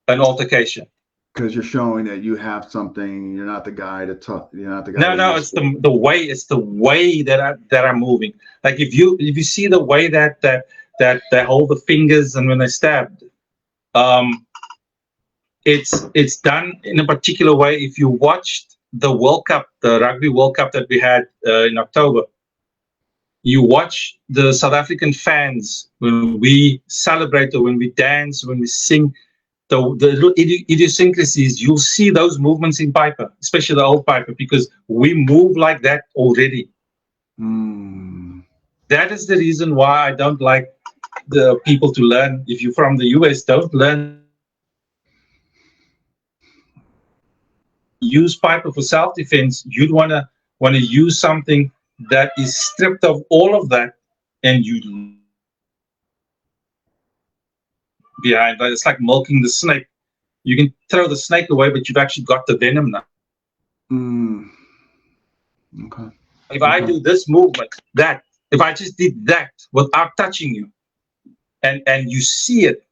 an altercation. Because you're showing that you have something. You're not the guy to talk. You're not the guy. No, it's the way. It's the way that I'm moving. Like if you see the way that they hold the fingers and when they stabbed, it's done in a particular way. If you watched the World Cup, the Rugby World Cup that we had in October, you watch the South African fans when we celebrate or when we dance, when we sing. The little idiosyncrasies, you'll see those movements in Piper, especially the old Piper, because we move like that already. That is the reason why I don't like the people to learn. If you're from the US, don't learn. Use Piper for self-defense. You'd want to use something that is stripped of all of that, and you behind. It's like milking the snake. You can throw the snake away, but you've actually got the venom now. Okay. If I do this movement, if I just did that without touching you, and you see it,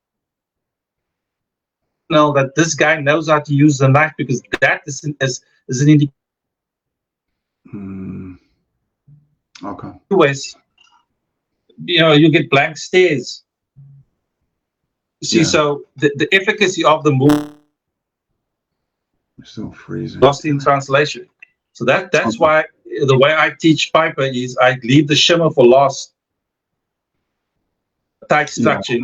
know that this guy knows how to use the knife, because that is an indication. Okay. You get blank stares. See, so the efficacy of the move It's still freezing. Lost in translation. So that's why the way I teach Piper is I leave the shimmer for last. Tight structure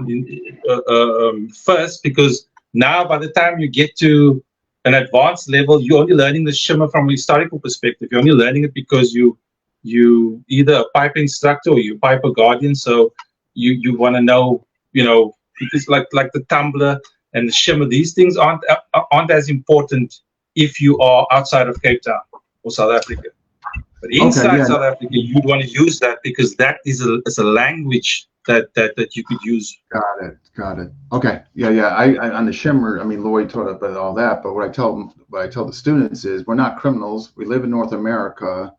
first, because now by the time you get to an advanced level, you're only learning the shimmer from a historical perspective. You're only learning it because you either a pipe instructor or you piper guardian. So you want to know, because like the tumbler and the shimmer, these things aren't as important if you are outside of Cape Town or South Africa. But inside South Africa, you'd want to use that because that is a language that you could use. Got it. Okay. Yeah. I on the shimmer, I mean, Lloyd taught about all that, but what I tell the students is we're not criminals. We live in North America,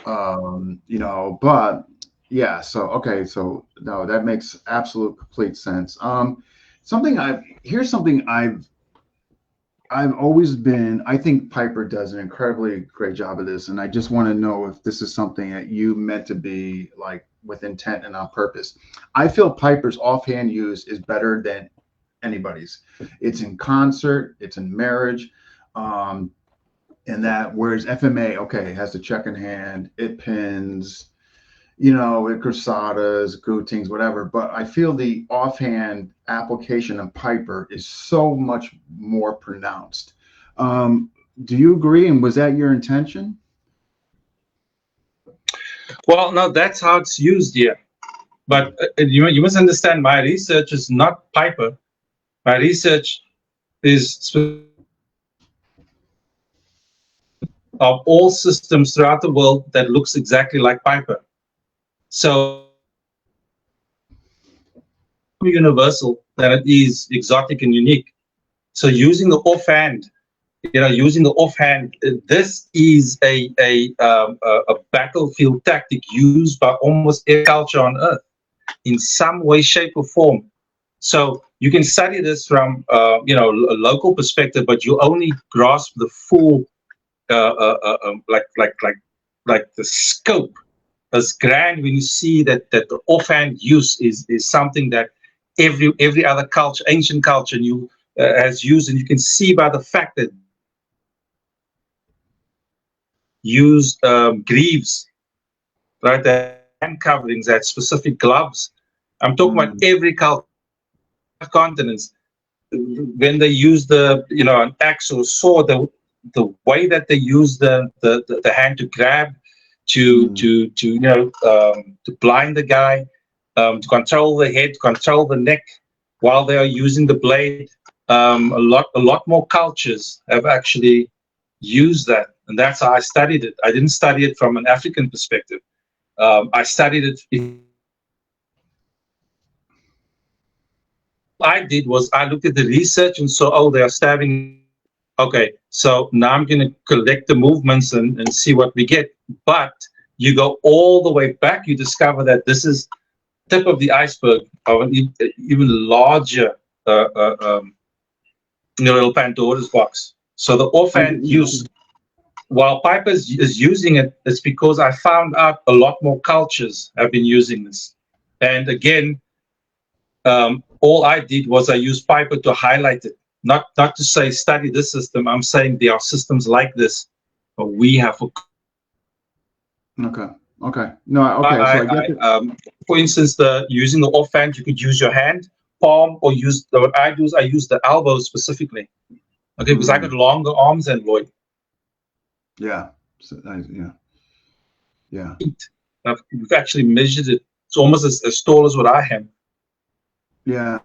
but yeah. So no, that makes absolute complete sense. Here's something I've always been, I think Piper does an incredibly great job of this. And I just want to know if this is something that you meant to be like with intent and on purpose. I feel Piper's offhand use is better than anybody's. It's in concert, it's in marriage. And that, whereas FMA, okay, it has the check in hand, it pins, it cruzadas, gootings, whatever. But I feel the offhand application of Piper is so much more pronounced. Do you agree? And was that your intention? Well, no, that's how it's used here. But you must understand, my research is not Piper. My research is of all systems throughout the world that looks exactly like Piper. So universal than it is exotic and unique. So using the offhand, this is a battlefield tactic used by almost every culture on earth in some way, shape, or form. So you can study this from a local perspective, but you only grasp the full like the scope as grand when you see that the offhand use is something that every other culture, ancient culture, has used, and you can see by the fact that used greaves, right? That hand coverings, that specific gloves. I'm talking about every culture, continents. When they use an axe or sword, the way that they use the hand to grab, to blind the guy, to control the head, control the neck, while they are using the blade. A lot more cultures have actually used that, and that's how I studied it. I didn't study it from an African perspective. I studied it. I did was I looked at the research and saw, they are stabbing. Okay, so now I'm going to collect the movements and see what we get. But you go all the way back, you discover that this is the tip of the iceberg of an even larger little Pandora's box. So the offhand use, while Piper is using it, it's because I found out a lot more cultures have been using this. And again, all I did was I used Piper to highlight it, not to say study this system. I'm saying there are systems like this, but we have. Okay. No. Okay. For instance, using the offhand, you could use your hand, palm, or what I do is I use the elbow specifically. Okay, because I got longer arms than Lloyd. Yeah. Yeah. We've actually measured it. It's almost as tall as what I am. Yeah.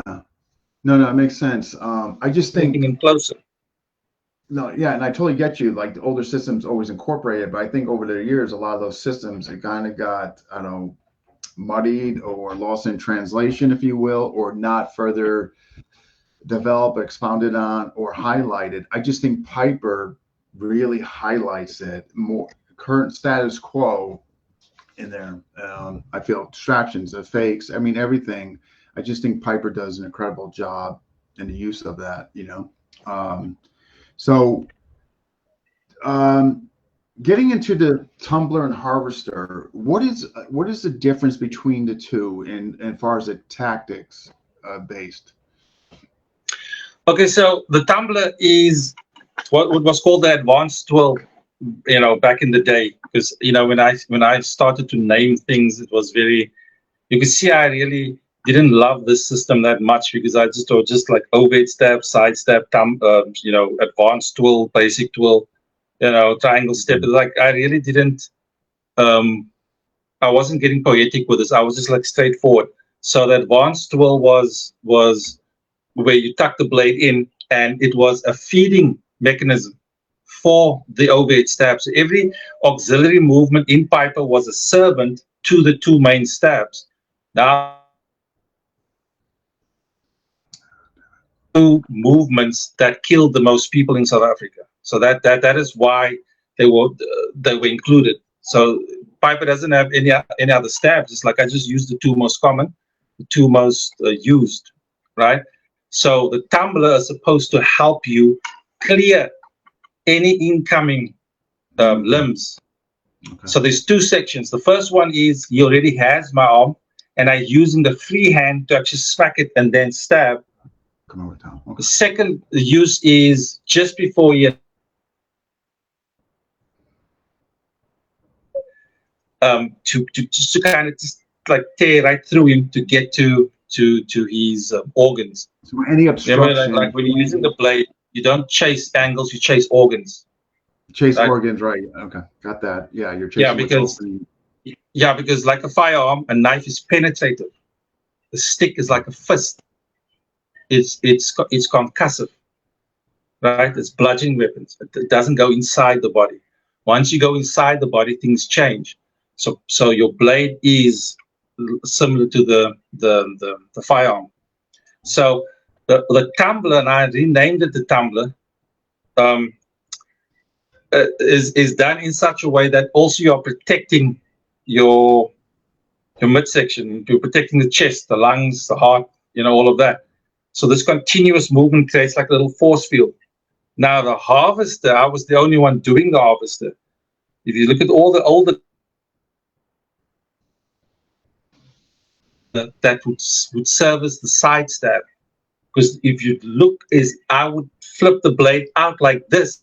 No, it makes sense. I just think in closer. No, yeah, and I totally get you. Like the older systems always incorporate it, but I think over the years, a lot of those systems it kind of got, muddied or lost in translation, if you will, or not further developed, expounded on, or highlighted. I just think Piper really highlights it more. Current status quo in there. I feel abstractions, the fakes. I mean, everything. I just think Piper does an incredible job in the use of that, So getting into the tumbler and harvester, what is the difference between the two in as far as the tactics based? Okay, so the tumbler is what was called the advanced twill, back in the day. Because when I started to name things, it was very. You can see I really didn't love this system that much because I just thought just like overhead step, side step, advanced twill, basic twill, triangle step. Like I really didn't. I wasn't getting poetic with this. I was just like straightforward. So the advanced twill was where you tuck the blade in, and it was a feeding mechanism for the overhead stab. So every auxiliary movement in Piper was a servant to the two main stabs. Now, two movements that killed the most people in South Africa. So that is why they were included. So Piper doesn't have any other stabs. It's like I just used the two most common, the two most used, right? So the tumbler is supposed to help you clear any incoming limbs. Okay. So there's two sections. The first one is he already has my arm, and I using the free hand to actually smack it and then stab. Come over down. Okay. The second use is just before you to kind of just like tear right through him to get to his organs. So any obstruction, remember, like when you're using the blade, you don't chase angles, you chase organs. Chase organs, right? Okay, got that. Yeah, you're chasing. Because like a firearm, a knife is penetrative. The stick is like a fist. It's concussive, right? It's bludgeoning weapons. It doesn't go inside the body. Once you go inside the body, things change. So your blade is similar to the firearm. So the tumbler, and I renamed it the tumbler, is done in such a way that also you're protecting your midsection. You're protecting the chest, the lungs, the heart, all of that. So this continuous movement creates like a little force field. Now the harvester, I was the only one doing the harvester. If you look at all the older that would serve as the side stab, because if you look, I would flip the blade out like this.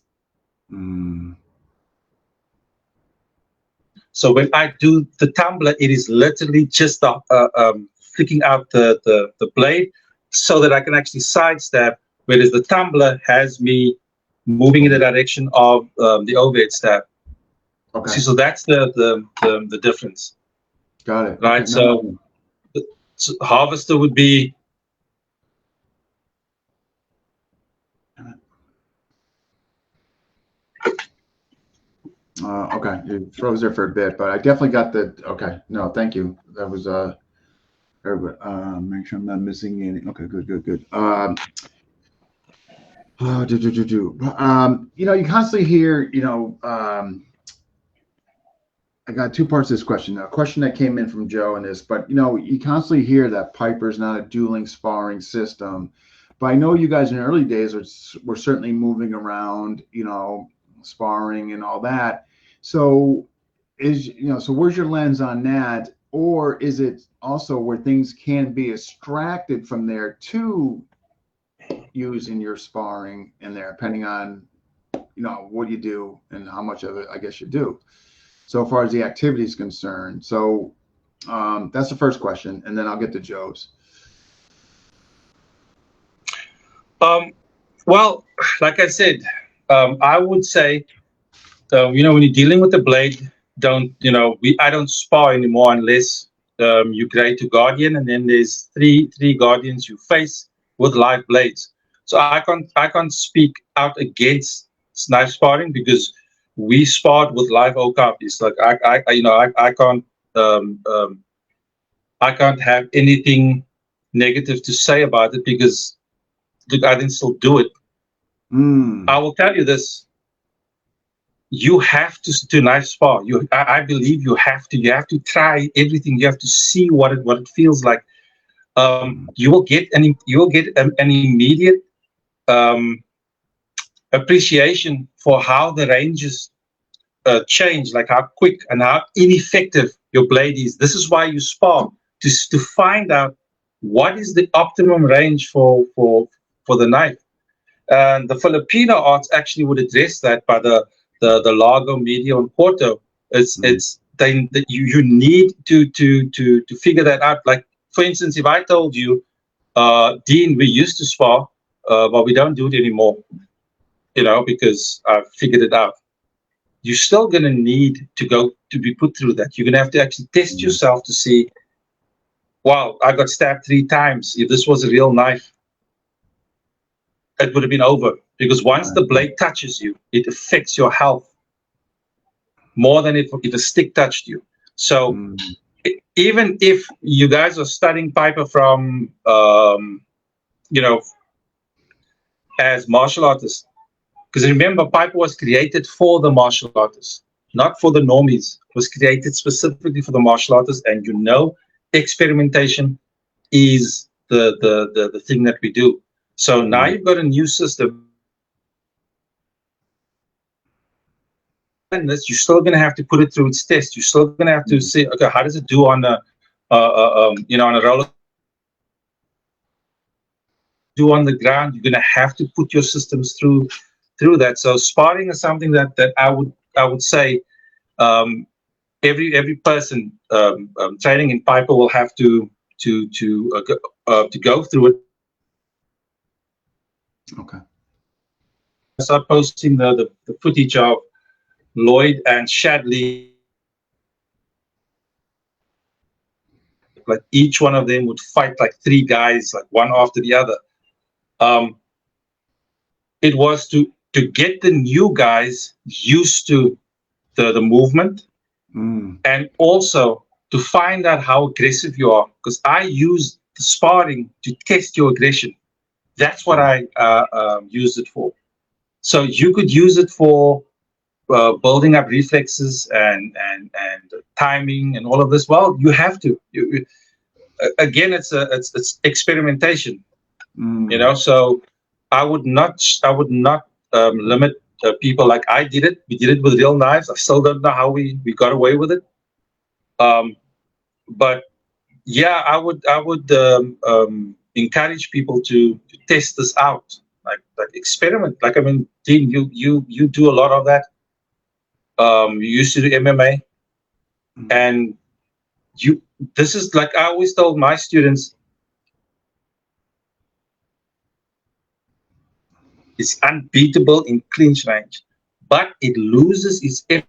So when I do the tumbler, it is literally just flicking out the blade so that I can actually side stab, whereas the tumbler has me moving in the direction of the overhead stab. Okay. See, so that's the difference. Got it. Right. Okay. So harvester would be. Okay, you froze there for a bit, but I definitely got the. Okay, no, thank you. That was very good. Make sure I'm not missing any. Okay, good. You constantly hear, I got two parts to this question. A question that came in from Joe and this, but you constantly hear that Piper's not a dueling sparring system. But I know you guys in the early days were certainly moving around, sparring and all that. So so where's your lens on that? Or is it also where things can be extracted from there to use in your sparring in there, depending on, what you do and how much of it, I guess, you do. So far as the activity is concerned. So that's the first question, and then I'll get to Joe's. Well, like I said, I would say, when you're dealing with the blade, I don't spar anymore unless you grade to guardian, and then there's three guardians you face with live blades. So I can't speak out against knife sparring because we sparred with live okapis. Like I can't have anything negative to say about it because look, I didn't still do it. I will tell you this: you have to knife spar. I believe you have to try everything. You have to see what it feels like. You will get an immediate appreciation for how the ranges change, like how quick and how ineffective your blade is. This is why you spar, to find out what is the optimum range for the knife. And the Filipino arts actually would address that by the Lago, Medio, and Porto. You need to figure that out. Like, for instance, if I told you, Dean, we used to spar, but we don't do it anymore, because I've figured it out. You're still going to need to be put through that. You're going to have to actually test yourself to see, wow, I got stabbed 3 times. If this was a real knife, it would have been over. Because once the blade touches you, it affects your health more than if a stick touched you. So even if you guys are studying Piper from, as martial artists, because remember, Piper was created for the martial artists, not for the normies. It was created specifically for the martial artists, and experimentation is the thing that we do. So now you've got a new system. And you're still going to have to put it through its test. You're still going to have to say, okay, how does it do on a roller? Do on the ground. You're going to have to put your systems through that. So sparring is something that I would say every person training in Piper will have to go through it. Okay. I start posting the footage of Lloyd and Shadley. Like each one of them would fight like 3 guys, like one after the other. It was to get the new guys used to the movement, and also to find out how aggressive you are. Because I use the sparring to test your aggression. That's what I used it for. So you could use it for building up reflexes and timing and all of this. Well, you have to. Again, it's experimentation. So I would not limit people like I did it. We did it with real knives. I still don't know how we got away with it. But yeah, I would encourage people to test this out, like experiment. Like, I mean, Dean, you do a lot of that. You used to do MMA, and this is like I always told my students, it's unbeatable in clinch range, but it loses its effort.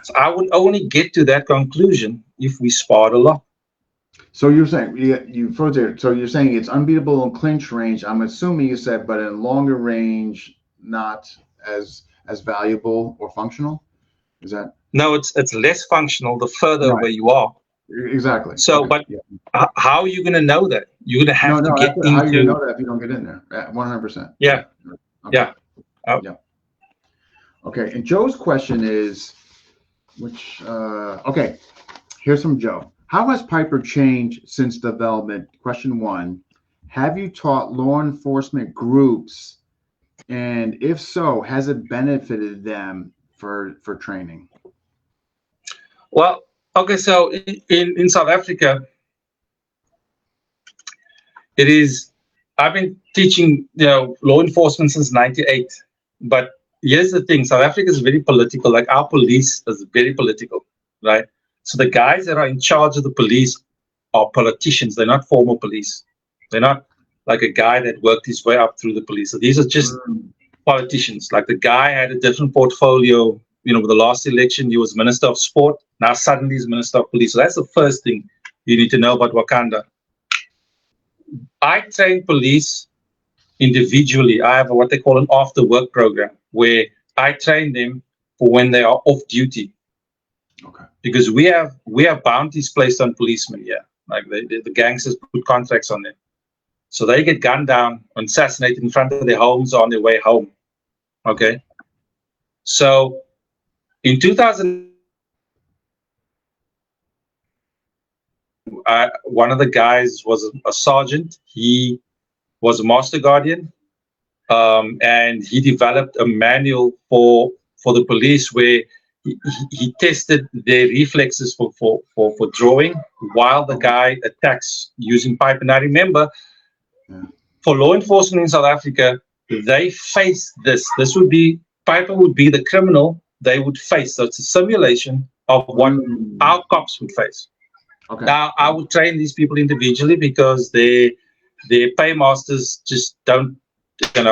So I would only get to that conclusion if we sparred a lot. So you're saying you froze there. So you're saying it's unbeatable in clinch range. I'm assuming you said, but in longer range, not as valuable or functional. Is that? No, it's less functional the further away you are. Exactly. So, okay. But how are you going to know that? You're going to have to get into. How you know that if you don't get in there? 100%. Yeah. Okay. Yeah. Yeah. Okay. And Joe's question is, okay, here's from Joe. How has Piper changed since development? Question 1. Have you taught law enforcement groups? And if so, has it benefited them for training? Well, okay, so in South Africa, I've been teaching law enforcement since '98. But here's the thing, South Africa is very political. Like our police is very political, right? So the guys that are in charge of the police are politicians. They're not former police. They're not like a guy that worked his way up through the police. So these are just politicians. Like the guy had a different portfolio. With the last election, he was Minister of Sport. Now suddenly he's Minister of Police. So that's the first thing you need to know about Wakanda. I train police individually. I have what they call an after-work program where I train them for when they are off duty. Okay. Because we have bounties placed on policemen here. Like the gangsters put contracts on them. So they get gunned down and assassinated in front of their homes on their way home. Okay. So in 2000, one of the guys was a sergeant. He was a master guardian, and he developed a manual for the police where he tested their reflexes for drawing while the guy attacks using pipe. And I remember For law enforcement in South Africa, they face this. This would be, Piper would be the criminal they would face. So it's a simulation of what our cops would face. Okay. Now, I would train these people individually because their paymasters just don't, they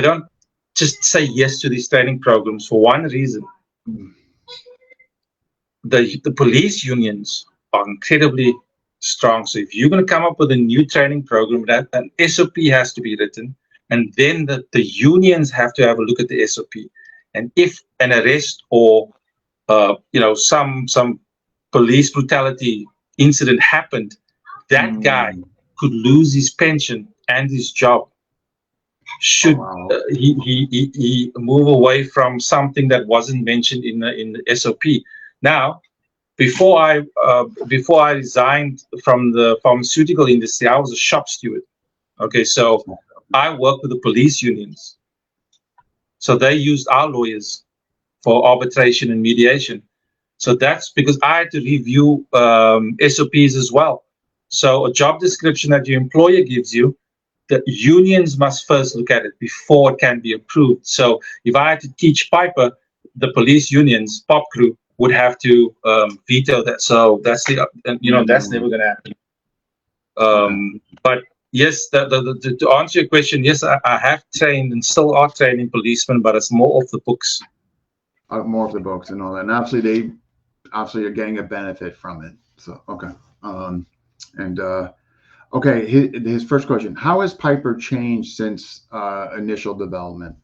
don't just say yes to these training programs for one reason. The police unions are incredibly strong. So if you're going to come up with a new training program, that an SOP has to be written, and then the unions have to have a look at the SOP. And if an arrest or some police brutality incident happened, that guy could lose his pension and his job. Should he move away from something that wasn't mentioned in the SOP? Now, before I resigned from the pharmaceutical industry, I was a shop steward. Okay, so I worked with the police unions. So they used our lawyers for arbitration and mediation. So that's because I had to review SOPs as well. So a job description that your employer gives you, the unions must first look at it before it can be approved. So if I had to teach Piper, the police unions, pop crew, would have to veto that. So that's that's never going to happen. But yes, to answer your question, yes, I have trained and still are training policemen, but it's more off the books. More of the books and all that. And obviously you're getting a benefit from it. So, okay. Okay, his first question: how has Piper changed since initial development?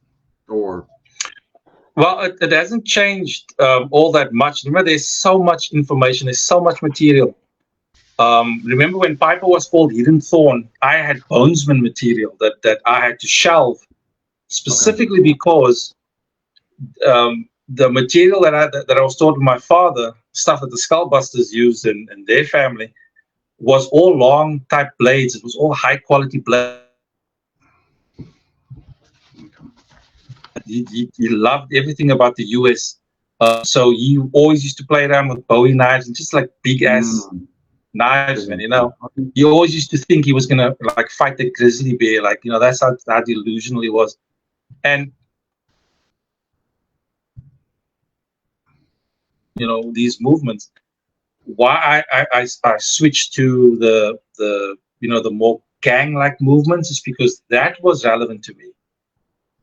Well, it hasn't changed all that much. Remember, there's so much information, there's so much material. Remember when Piper was called Hidden Thorn, I had Bonesman material that I had to shelve specifically because the material that I was taught with my father, stuff that the Skullbusters used and their family, was all long type blades. It was all high quality blades. He loved everything about the US. So he always used to play around with Bowie knives and just like big ass knives, man, He always used to think he was going to like fight the grizzly bear. Like, that's how delusional he was. And, these movements, why I switched to the more gang-like movements is because that was relevant to me.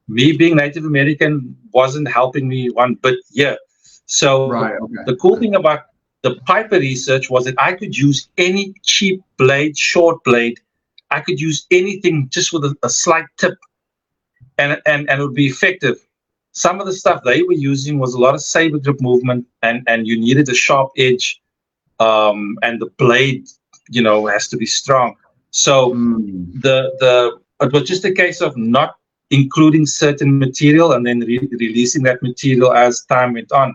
Me being Native American wasn't helping me one bit here. So the cool thing about the Piper research was that I could use any cheap blade, short blade. I could use anything just with a slight tip, and it would be effective. Some of the stuff they were using was a lot of saber grip movement, and you needed a sharp edge, and the blade, has to be strong. So it was just a case of not including certain material and then releasing that material as time went on.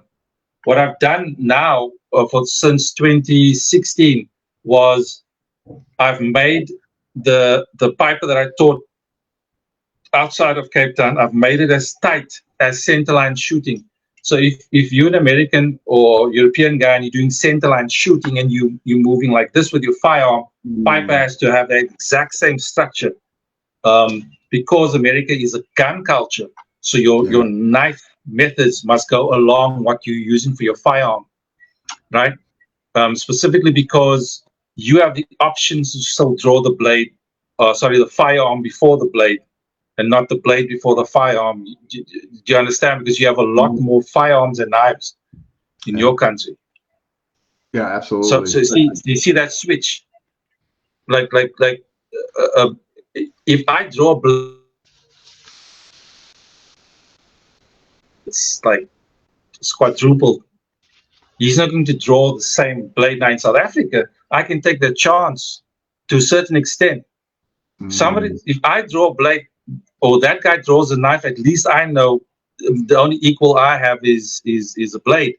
What I've done now since 2016 was I've made the Piper that I taught outside of Cape Town, I've made it as tight as centerline shooting. So if you're an American or European guy and you're doing centerline shooting and you're moving like this with your firearm, Piper has to have the exact same structure. Because America is a gun culture, so your knife methods must go along what you're using for your firearm, right? Specifically because you have the options to still draw the blade, the firearm before the blade, and not the blade before the firearm. Do you understand? Because you have a lot more firearms and knives in your country. Yeah, absolutely. So you see that switch, if I draw a blade, it's quadrupled. He's not going to draw the same blade now in South Africa. I can take the chance to a certain extent. If I draw a blade or that guy draws a knife, at least I know the only equal I have is a blade.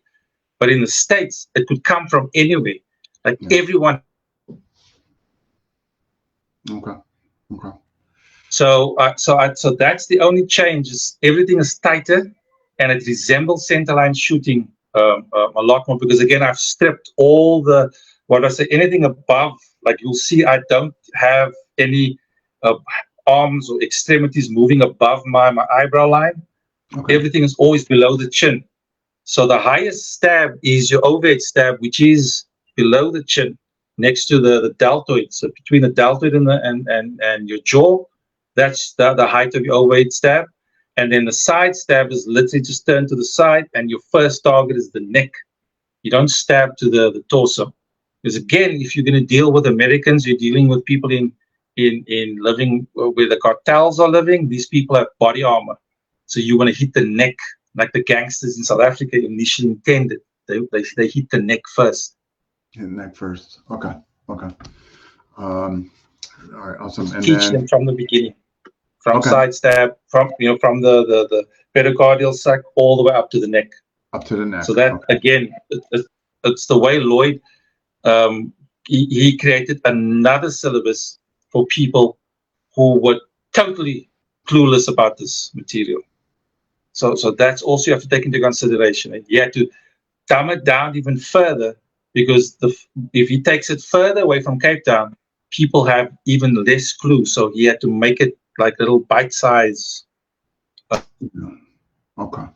But in the States, it could come from anywhere. Everyone. Okay. So that's the only change. Is everything is tighter, and it resembles centerline shooting a lot more. Because again, I've stripped all the what I say, anything above, like you'll see, I don't have any arms or extremities moving above my eyebrow line. Okay. Everything is always below the chin. So the highest stab is your overhead stab, which is below the chin, next to the deltoid. So between the deltoid and your jaw, that's the height of your overhead stab. And then the side stab is literally just turn to the side, and your first target is the neck. You don't stab to the torso. Because again, if you're going to deal with Americans, you're dealing with people in living where the cartels are living. These people have body armor. So you want to hit the neck, like the gangsters in South Africa initially intended. They hit the neck first. Hit the neck first. Okay. Okay. All right. Awesome. And teach them from the beginning, from side stab, from the pericardial sac all the way up to the neck. Up to the neck. So that again, it's the way Lloyd he created another syllabus for people who were totally clueless about this material. So that's also you have to take into consideration. And you have to dumb it down even further, because if he takes it further away from Cape Town, people have even less clue. So he had to make it like little bite size. Okay.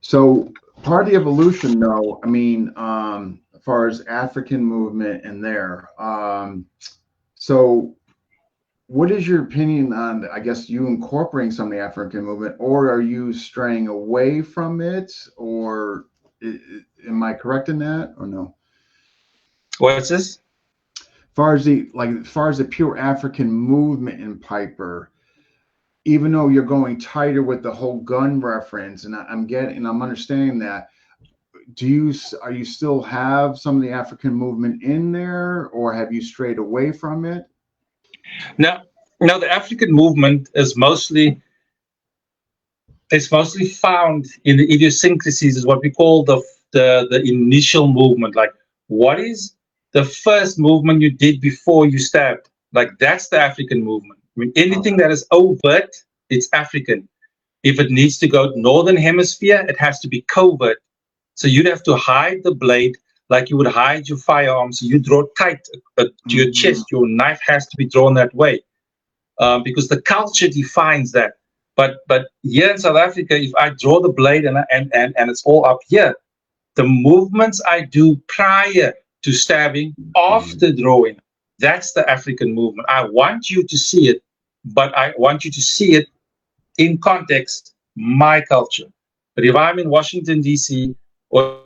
So part of the evolution, though, I mean, as far as African movement and there, so what is your opinion on, I guess, you incorporating some of the African movement, or are you straying away from it, or am I correct in that, or no? What's this? As far as the pure African movement in Piper, even though you're going tighter with the whole gun reference, and I'm understanding that, are you still have some of the African movement in there, or have you strayed away from it? Now the African movement is mostly found in the idiosyncrasies, is what we call the initial movement. Like, what is the first movement you did before you stabbed? Like, that's the African movement. I mean, anything that is overt, it's African. If it needs to go northern hemisphere, it has to be covert. So you'd have to hide the blade like you would hide your firearm. So you draw tight to your chest. Your knife has to be drawn that way, because the culture defines that. But here in South Africa, if I draw the blade and it's all up here, the movements I do prior to stabbing, after drawing, that's the African movement. I want you to see it, but I want you to see it in context, my culture. But if I'm in Washington, D.C., or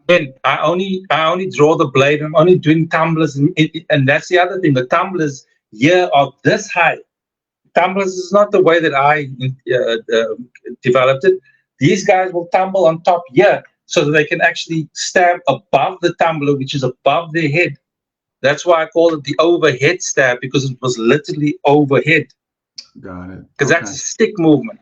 then I only draw the blade. I'm only doing tumblers, and that's the other thing. The tumblers here are this high. Tumblers is not the way that I developed it. These guys will tumble on top here so that they can actually stab above the tumbler, which is above their head. That's why I call it the overhead stab, because it was literally overhead. Got it. Because that's a stick movement.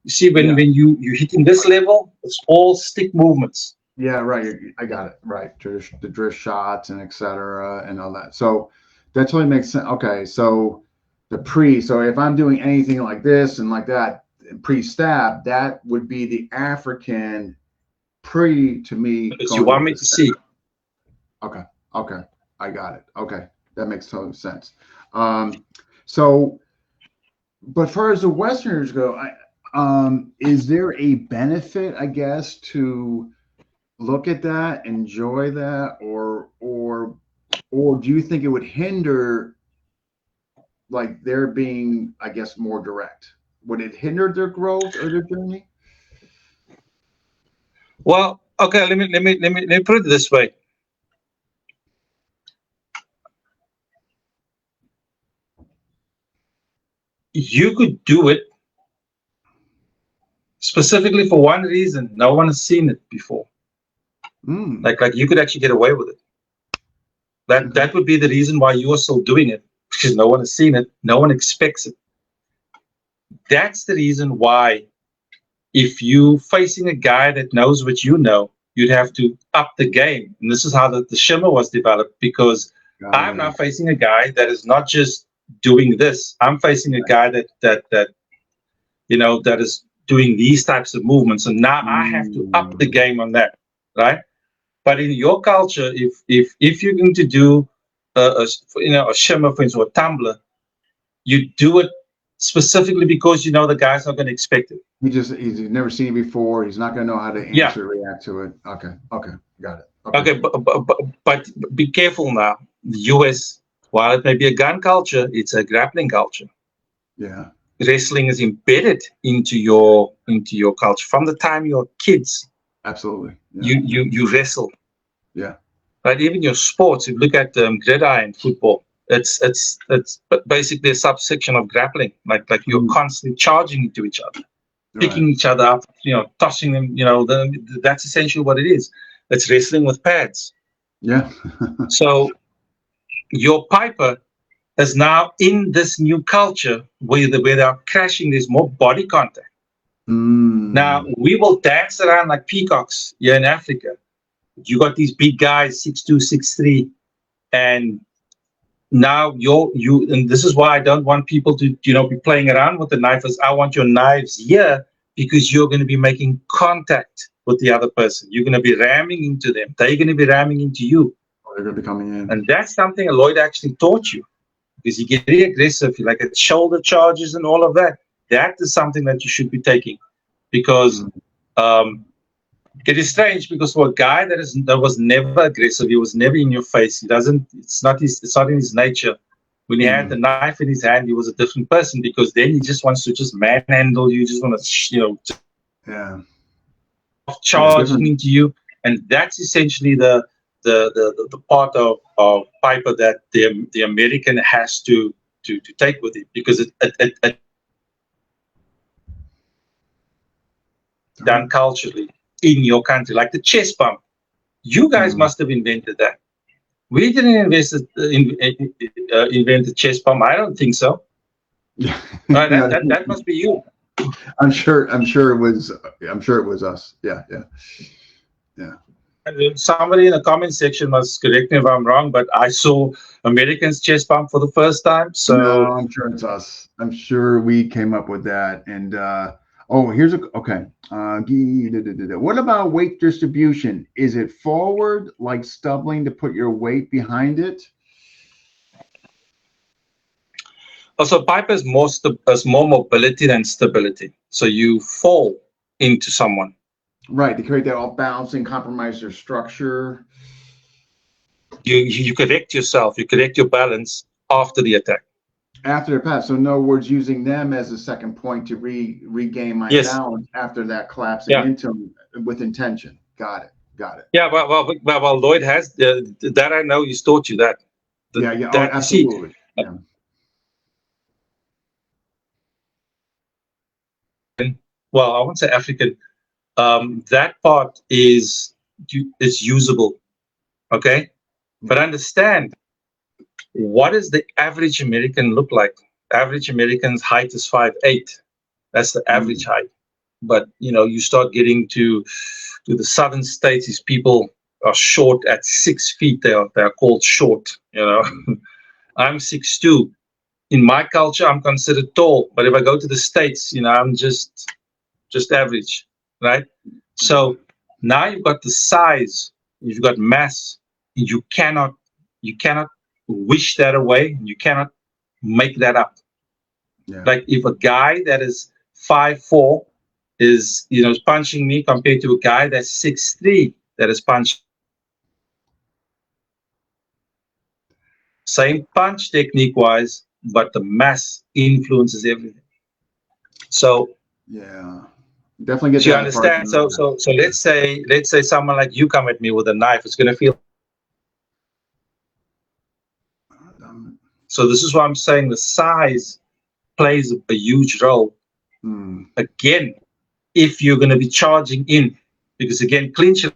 You see, when you're hitting this level, it's all stick movements. Yeah, right. I got it. Right. The drift shots and etc. and all that. So that totally makes sense. Okay. So so if I'm doing anything like this and like that, pre-stab, that would be the African pre to me. Because you want me to see. Okay. I got it. Okay. That makes total sense. So, but far as the Westerners go, is there a benefit, I guess, to look at that, enjoy that, or do you think it would hinder, like, their being, I guess, more direct? Would it hinder their growth or their journey? Well, okay, let me put it this way. You could do it specifically for one reason. No one has seen it before. Like you could actually get away with it. That would be the reason why you are still doing it, because no one has seen it. No one expects it. That's the reason why, if you facing a guy that knows what you know, you'd have to up the game. And this is how the shimmer was developed, because I'm now facing a guy that is not just doing this. I'm facing a guy that is doing these types of movements. And now I have to up the game on that, right? But in your culture, if you're going to do a shimmer, for instance, or a tumbler, you do it specifically because you know the guy's not going to expect it. He's never seen it before. He's not going to know how to answer, react to it. Okay, got it. Okay, but be careful now. The US, while it may be a gun culture, it's a grappling culture. Yeah. Wrestling is embedded into your culture from the time you're kids. Absolutely. Yeah. You wrestle. Yeah. Right. Even your sports. If you look at gridiron football, it's basically a subsection of grappling. Like you're constantly charging into each other, picking each other up, tossing them. That's essentially what it is. It's wrestling with pads. Yeah. So your piper is now in this new culture where they are crashing. There's more body contact. Now we will dance around like peacocks here in Africa. You got these big guys, 6'2", 6'3", and now and this is why I don't want people to be playing around with the knife. I want your knives here because you're going to be making contact with the other person. You're going to be ramming into them. They're going to be ramming into you. They're going to be coming in. And that's something Lloyd actually taught you, because you get very aggressive, like at shoulder charges and all of that. That is something that you should be taking, because it is strange, because for a guy that was never aggressive, he was never in your face. It's not in his nature. When he had the knife in his hand, he was a different person, because then he just wants to just manhandle you, just want to, charging into you. And that's essentially the part of Piper that the American has to take with it, because it done culturally in your country, like the chest bump. You guys must have invented that. We didn't invent the chest bump. I don't think so. Yeah, that must be you. I'm sure it was us. Yeah. Somebody in the comment section must correct me if I'm wrong, but I saw Americans chest bump for the first time. So no, I'm sure it's us. I'm sure we came up with that. And what about weight distribution? Is it forward, like stumbling to put your weight behind it? Also, Piper is more mobility than stability. So you fall into someone. Right, to create that off balance and compromise their structure. You correct yourself. You correct your balance after the attack. After the pass. So in other words, using them as a second point to regain my balance after that collapsing into them with intention. Got it. Yeah, well, Lloyd has that. I know he's taught you that. Absolutely. Well, I won't say African. That part is usable, okay? But understand, what does the average American look like? Average American's height is 5'8". That's the average height. But you start getting to the southern states, these people are short at 6 feet. They are called short. I'm 6'2". In my culture, I'm considered tall. But if I go to the States, I'm just average. Right? So now you've got the size, you've got mass. You cannot wish that away. You cannot make that up. Yeah. Like if a guy that is 5'4" is punching me compared to a guy that's 6'3" that is punching. Same punch technique wise, but the mass influences everything. So yeah. Definitely get that. You understand? So let's say someone like you come at me with a knife, it's gonna feel. So this is why I'm saying the size plays a huge role. Again, if you're gonna be charging in, because again, clinch in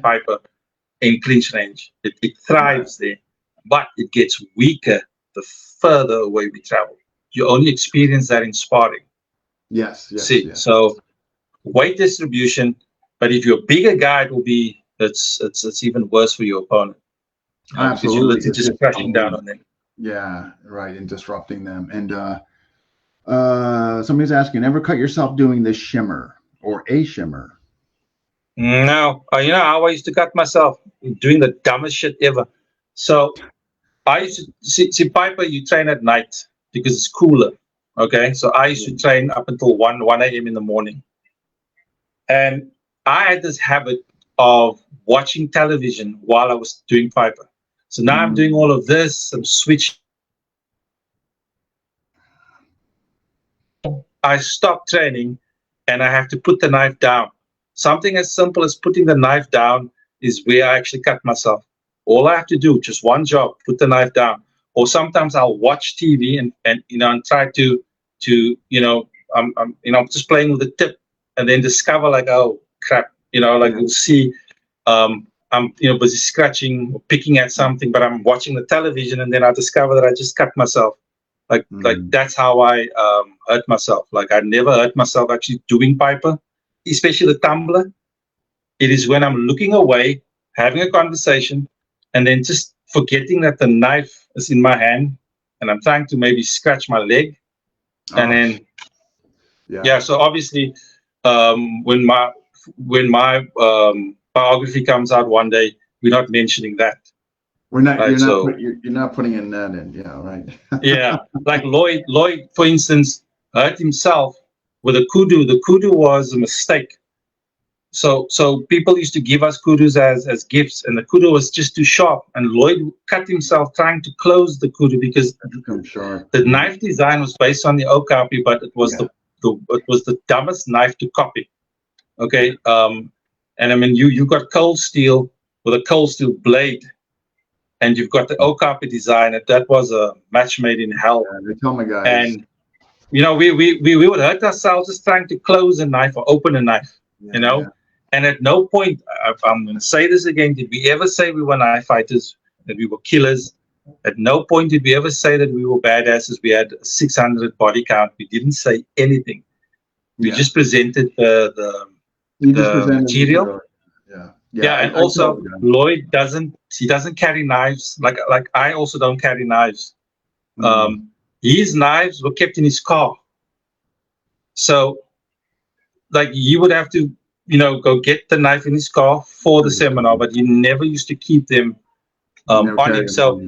Piper in clinch range, it thrives there, but it gets weaker the further away we travel. You only experience that in sparring. Yes. So weight distribution, but if you're a bigger guy, it will be it's even worse for your opponent. Absolutely, because you're just crashing down on them. Yeah, right, and disrupting them. And Somebody's asking, ever cut yourself doing the shimmer or a shimmer? No, I always used to cut myself doing the dumbest shit ever. So I used to see Piper, you train at night because it's cooler. Okay. So I used to train up until 1 a.m. in the morning. And I had this habit of watching television while I was doing Piper. So now I'm doing all of this, I'm switching. I stop training and I have to put the knife down. Something as simple as putting the knife down is where I actually cut myself. All I have to do, just one job, put the knife down. Or sometimes I'll watch TV and try to I'm just playing with the tip and then discover like, oh crap, you'll see I'm busy scratching or picking at something, but I'm watching the television and then I discover that I just cut myself. Like that's how I hurt myself. Like I never hurt myself actually doing Piper, especially the tumbler. It is when I'm looking away, having a conversation, and then just forgetting that the knife is in my hand, and I'm trying to maybe scratch my leg, and then So obviously, when my biography comes out one day, we're not mentioning that. We're not. Right? You're not putting in that in. Yeah. Right. Yeah. Like Lloyd, for instance, hurt himself with a kudu. The kudu was a mistake. So people used to give us kudus as gifts, and the kudu was just too sharp. And Lloyd cut himself trying to close the kudu because the knife design was based on the okapi, but it was it was the dumbest knife to copy. Okay. And I mean, you got cold steel with a cold steel blade. And you've got the okapi design. That was a match made in hell. Yeah, they tell me, guys. And we would hurt ourselves just trying to close a knife or open a knife. Yeah. And at no point, I'm going to say this again, did we ever say we were knife fighters, that we were killers? At no point did we ever say that we were badasses. We had 600 body count. We didn't say anything. We just presented the material. Yeah, and also Lloyd doesn't carry knives like I also don't carry knives. His knives were kept in his car. So like you would have to, go get the knife in his car for the seminar, but he never used to keep them on him. So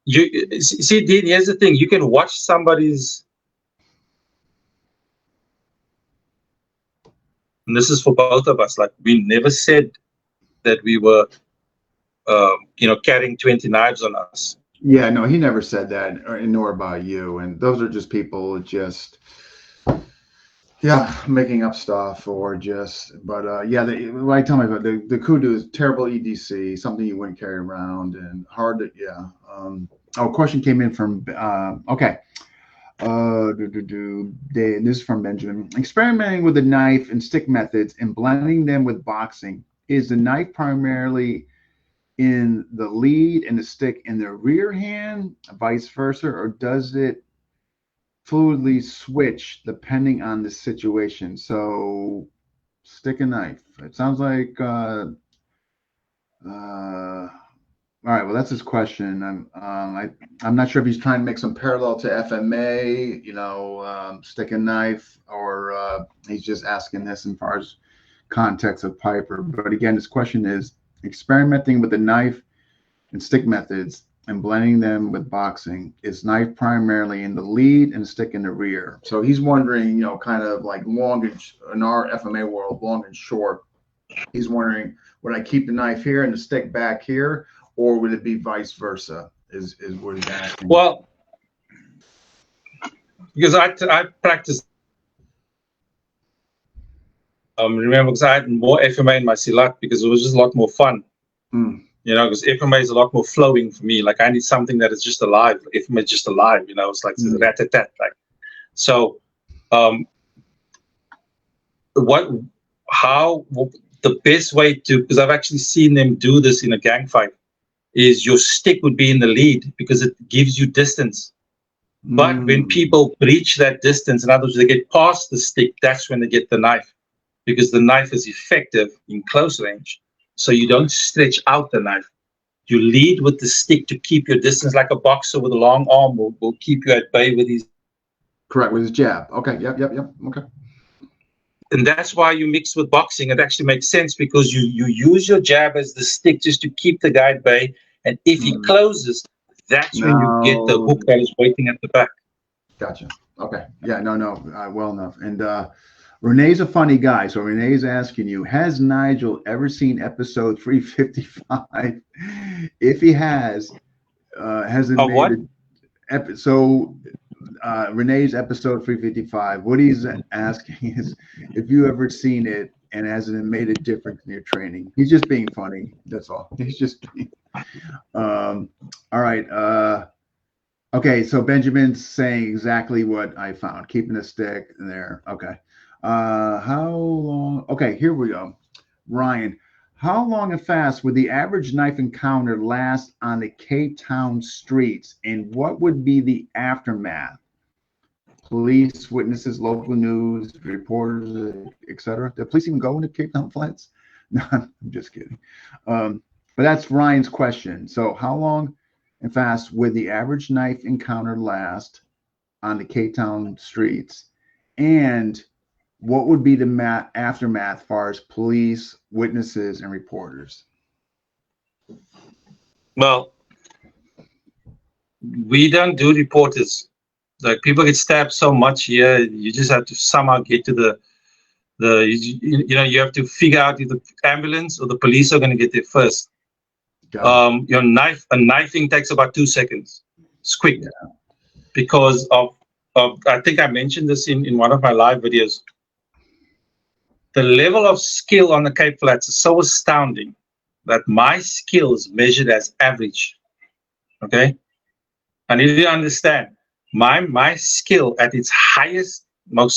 you see, Dean, here's the thing, you can watch somebody's, and this is for both of us, like we never said that we were, carrying 20 knives on us. Yeah, no, he never said that, nor about you. And those are just people making up stuff or like tell me about the kudu is terrible EDC, something you wouldn't carry around and hard to, question came in from, this is from Benjamin. Experimenting with the knife and stick methods and blending them with boxing. Is the knife primarily in the lead and the stick in the rear hand, vice versa, or does it fluidly switch depending on the situation? So, stick and knife. It sounds like. All right. Well, that's his question. I'm not sure if he's trying to make some parallel to FMA, stick and knife, or he's just asking this as far as context of Piper. But again, his question is experimenting with the knife and stick methods and blending them with boxing. Is knife primarily in the lead and stick in the rear? So he's wondering, kind of like long and in our FMA world, long and short. He's wondering, would I keep the knife here and the stick back here, or would it be vice versa? Is what he's asking. Well, because I practiced. Remember, because I had more FMA in my silat because it was just a lot more fun. Because FMA is a lot more flowing for me. Like I need something that is just alive. FMA is just alive. It's like rat-a-tat. Like so. The best way to, because I've actually seen them do this in a gang fight, is your stick would be in the lead because it gives you distance. But when people breach that distance, in other words, they get past the stick, that's when they get the knife. Because the knife is effective in close range. So you don't stretch out the knife. You lead with the stick to keep your distance, like a boxer with a long arm will keep you at bay with his. Correct, with his jab. Okay, yep. Okay. And that's why you mix with boxing. It actually makes sense because you use your jab as the stick just to keep the guy at bay. And if he closes, that's when you get the hook that is waiting at the back. Gotcha. Okay. Yeah, no, well enough. And Renee's a funny guy. So Renee's asking you, has Nigel ever seen episode 355? If he has it Of made what? So Renee's episode 355, what he's asking is if you ever seen it and has it made a difference in your training. He's just being funny. That's all. He's just being, all right. Okay, so Benjamin's saying exactly what I found, keeping the stick in there. Okay. How long? Okay, here we go. Ryan, how long and fast would the average knife encounter last on the Cape Town streets, and what would be the aftermath? Police, witnesses, local news, reporters, etc. Do police even go into Cape Town flats? No, I'm just kidding. But that's Ryan's question. So how long and fast would the average knife encounter last on the Cape Town streets? And what would be the aftermath as far as police, witnesses, and reporters? Well, we don't do reporters. Like, people get stabbed so much here, you just have to somehow get to you have to figure out if the ambulance or the police are going to get there first. A knifing takes about 2 seconds. It's quick. Yeah. Because of I think I mentioned this in one of my live videos. The level of skill on the Cape Flats is so astounding that my skill is measured as average. Okay? I need you to understand, my skill at its highest, look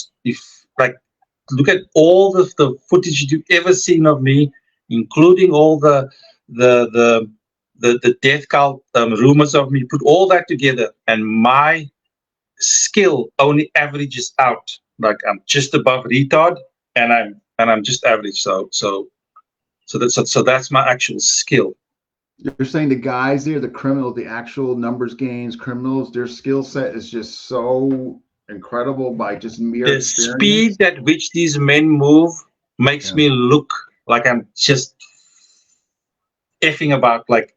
at all the footage you've ever seen of me, including all the death cult rumors of me, put all that together, and my skill only averages out. Like, I'm just above retard, and I'm just average. So that's my actual skill. You're saying the guys there, the criminals, the actual numbers games criminals, their skill set is just so incredible by just mere the experience. Speed at which these men move makes me look like I'm just effing about. Like,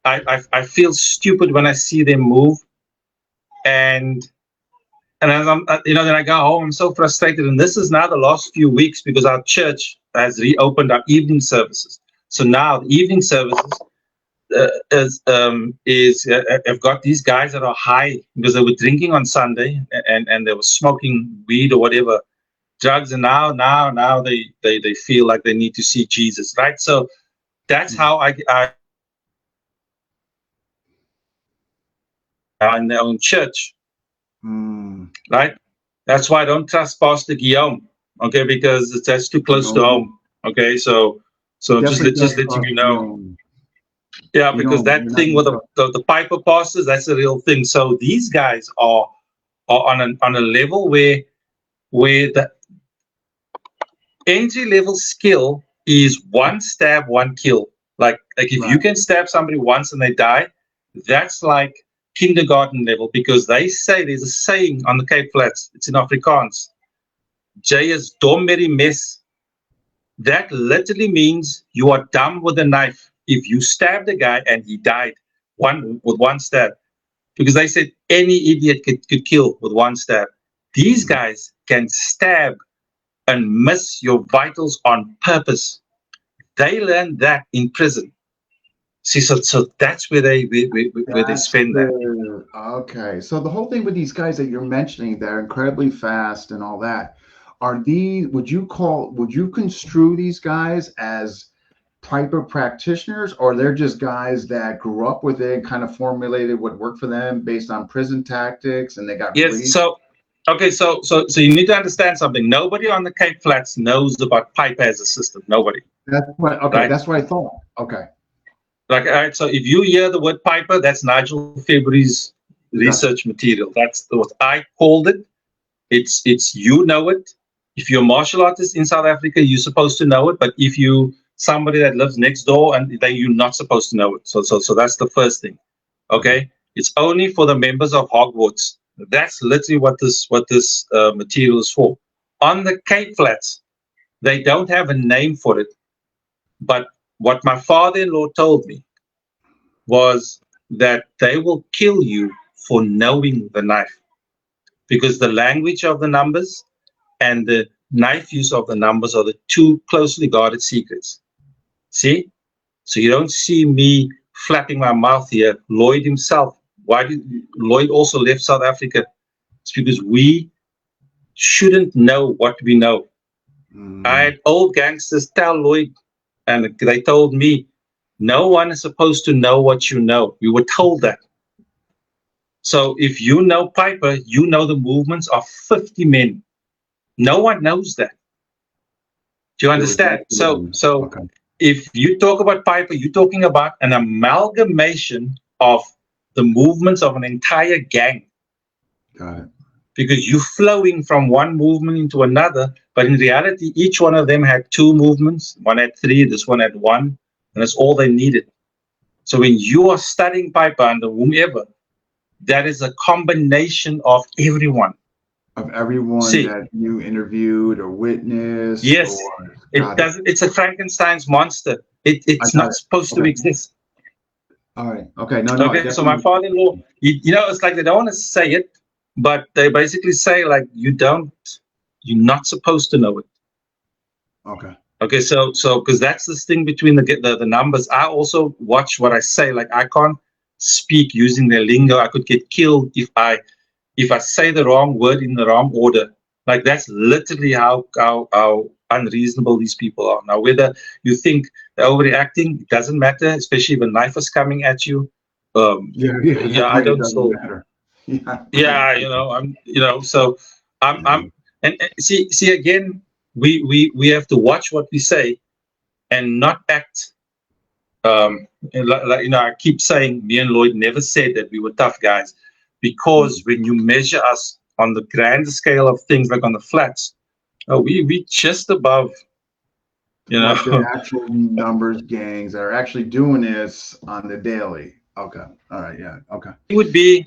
I feel stupid when I see them move, and as then I go home, I'm so frustrated. And this is now the last few weeks because our church has reopened our evening services. So now the evening services have got these guys that are high because they were drinking on Sunday and they were smoking weed or whatever drugs, and now they feel like they need to see Jesus, right? So that's how I in their own church. Right? That's why I don't trust Pastor Guillaume, okay, because that's too close to home. Okay, so just letting you know. Yeah, because that thing with the Piper pastors, that's a real thing. So these guys are on a level where the entry level skill is one stab, one kill. Like if you can stab somebody once and they die, that's like kindergarten level, because they say, there's a saying on the Cape Flats, it's in Afrikaans, J is dom met die mes. That literally means you are dumb with a knife if you stabbed a guy and he died with one stab, because they said any idiot could kill with one stab. These guys can stab and miss your vitals on purpose. They learned that in prison. See, so that's where they spend that. Okay, so the whole thing with these guys that you're mentioning, they're incredibly fast and all that. Are these? Would you construe these guys as Piper practitioners, or they're just guys that grew up with it, kind of formulated what worked for them based on prison tactics, and they got yes. So you need to understand something. Nobody on the Cape Flats knows about Piper as a system. Nobody. That's what. Okay, right? That's what I thought. Okay. Like, all right, so if you hear the word Piper, that's Nigel February's research material. That's what I called it. It's you know it. If you're a martial artist in South Africa, you're supposed to know it. But if you somebody that lives next door, and then you're not supposed to know it. So that's the first thing. Okay, it's only for the members of Hogwarts. That's literally what this material is for. On the Cape Flats, they don't have a name for it, but what my father-in-law told me was that they will kill you for knowing the knife, because the language of the numbers and the knife use of the numbers are the two closely guarded secrets. See? So you don't see me flapping my mouth here. Lloyd himself, why did Lloyd also left South Africa? It's because we shouldn't know what we know. I had old gangsters tell Lloyd, and they told me, no one is supposed to know what you know. We were told that. So if you know Piper, you know the movements of 50 men. No one knows that. Do you understand? So Okay. if you talk about Piper, you're talking about an amalgamation of the movements of an entire gang. Got it. Because you're flowing from one movement into another, but in reality, each one of them had two movements. One had three, this one had one, and that's all they needed. So when you are studying Piper under whomever, that is a combination of everyone. Of everyone that you interviewed or witnessed. Yes, or, it doesn't. It's a Frankenstein's monster. It's not supposed to exist. All right. Okay. No. Okay. So my father-in-law, it's like they don't want to say it, but they basically say like you're not supposed to know it. Okay. Okay. So because that's this thing between the numbers. I also watch what I say. Like I can't speak using their lingo. I could get killed if I say the wrong word in the wrong order. Like that's literally how unreasonable these people are. Now, whether you think they're overreacting, it doesn't matter, especially if a knife is coming at you. I don't so matter. I'm and see again, we have to watch what we say and not act like I keep saying, me and Lloyd never said that we were tough guys, because when you measure us on the grand scale of things, like on the flats, we just above, Like the actual numbers gangs that are actually doing this on the daily. Okay. All right. Yeah. Okay. We would be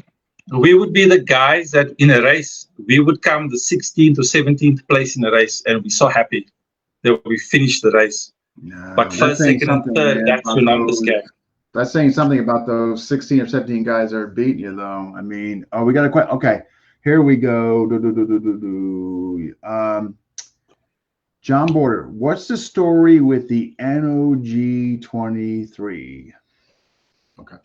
the guys that in a race, we would come the 16th or 17th place in a race, and we're so happy that we finished the race. No, but first, second, and third, that's your numbers game. That's saying something about those 16 or 17 guys that are beating you, though. I mean, we got a question. Okay, here we go. John Border, what's the story with the NOG 23? Okay.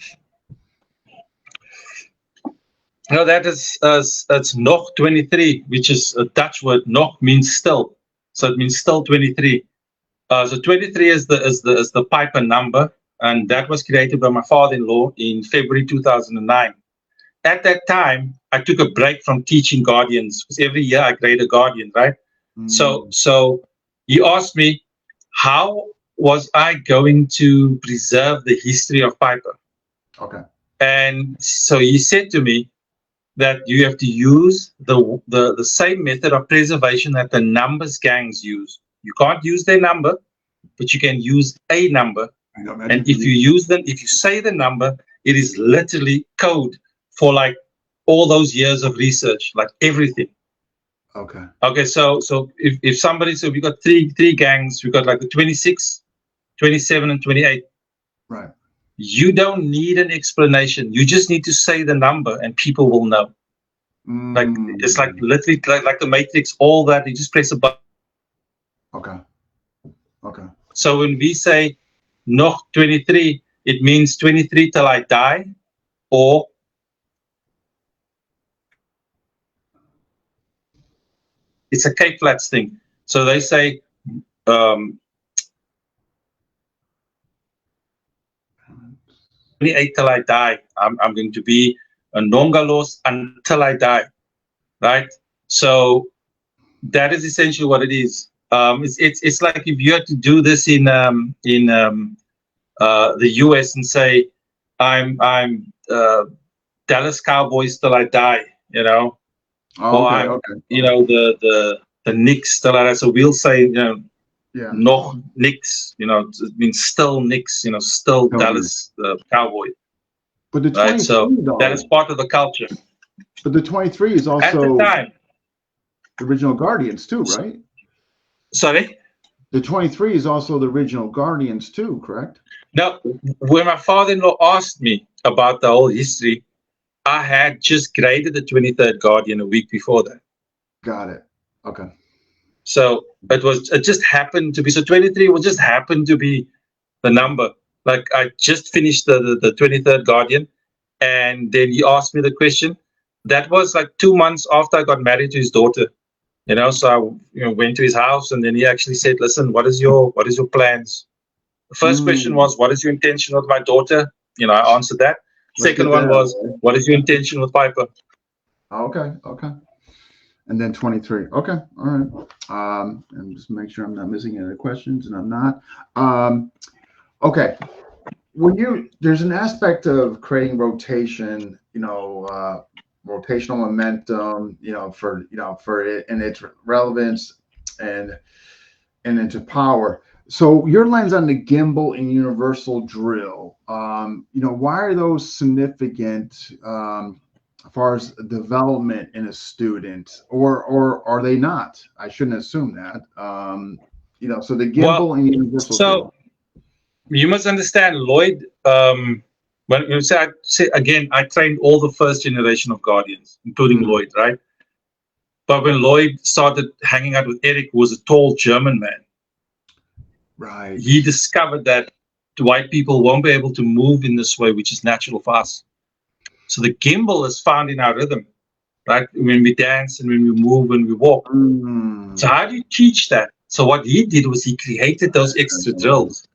No, that is it's nog 23, which is a Dutch word. Nog means still, so it means still 23. So 23 is the Piper number, and that was created by my father-in-law in February 2009. At that time, I took a break from teaching Guardians, because every year I grade a Guardian, right? So he asked me, how was I going to preserve the history of Piper? Okay. And so he said to me that you have to use the same method of preservation that the numbers gangs use. You can't use their number, but you can use a number. And if you use them, if you say the number, it is literally code for like all those years of research, like everything. Okay. Okay. So if somebody, so we got three gangs, we got like the 26, 27, and 28. Right. You don't need an explanation. You just need to say the number, and people will know. Like it's like literally like the Matrix. All that, you just press a button. Okay. Okay. So when we say nog 23, it means 23 till I die, or it's a Cape Flats thing. So they say 28 till I die. I'm going to be a Nongalos until I die, right? So that is essentially what it is. It's like if you had to do this in the US and say I'm Dallas Cowboys till I die, you know, or I'm the Knicks till I die. So we'll say nog Knicks, you know, it means still Knicks, you know, still Dallas Cowboy. But the right, so that is part of the culture. But the 23 is At the also time, the original Guardians too, right? sorry. The 23 is also the original Guardians too, correct? Now, when my father-in-law asked me about the whole history, I had just graded the 23rd Guardian a week before that. Got it. Okay. So it just happened to be, so 23 will just happen to be the number. Like I just finished the 23rd Guardian, and then he asked me the question. That was like 2 months after I got married to his daughter. So I went to his house, and then he actually said, "Listen, what is your plans?" The first question was, "What is your intention with my daughter?" I answered that. Let's Second get one that out of was, the way. "What is your intention with Piper?" Okay. Okay. And then 23. Okay. All right. And just make sure I'm not missing any questions, and I'm not. Okay. There's an aspect of creating rotation, rotational momentum, for it and its relevance and into power. So your lens on the gimbal and universal drill, why are those significant as far as development in a student, or are they not? I shouldn't assume that. So the gimbal Well, and universal drill. so you must understand, Lloyd. When you say again, I trained all the first generation of Guardians, including Lloyd, right? But when Lloyd started hanging out with Eric, who was a tall German man, Right. he discovered that white people won't be able to move in this way, which is natural for us. So the gimbal is found in our rhythm, right? When we dance and when we move, when we walk. So how do you teach that? So what he did was he created those extra drills.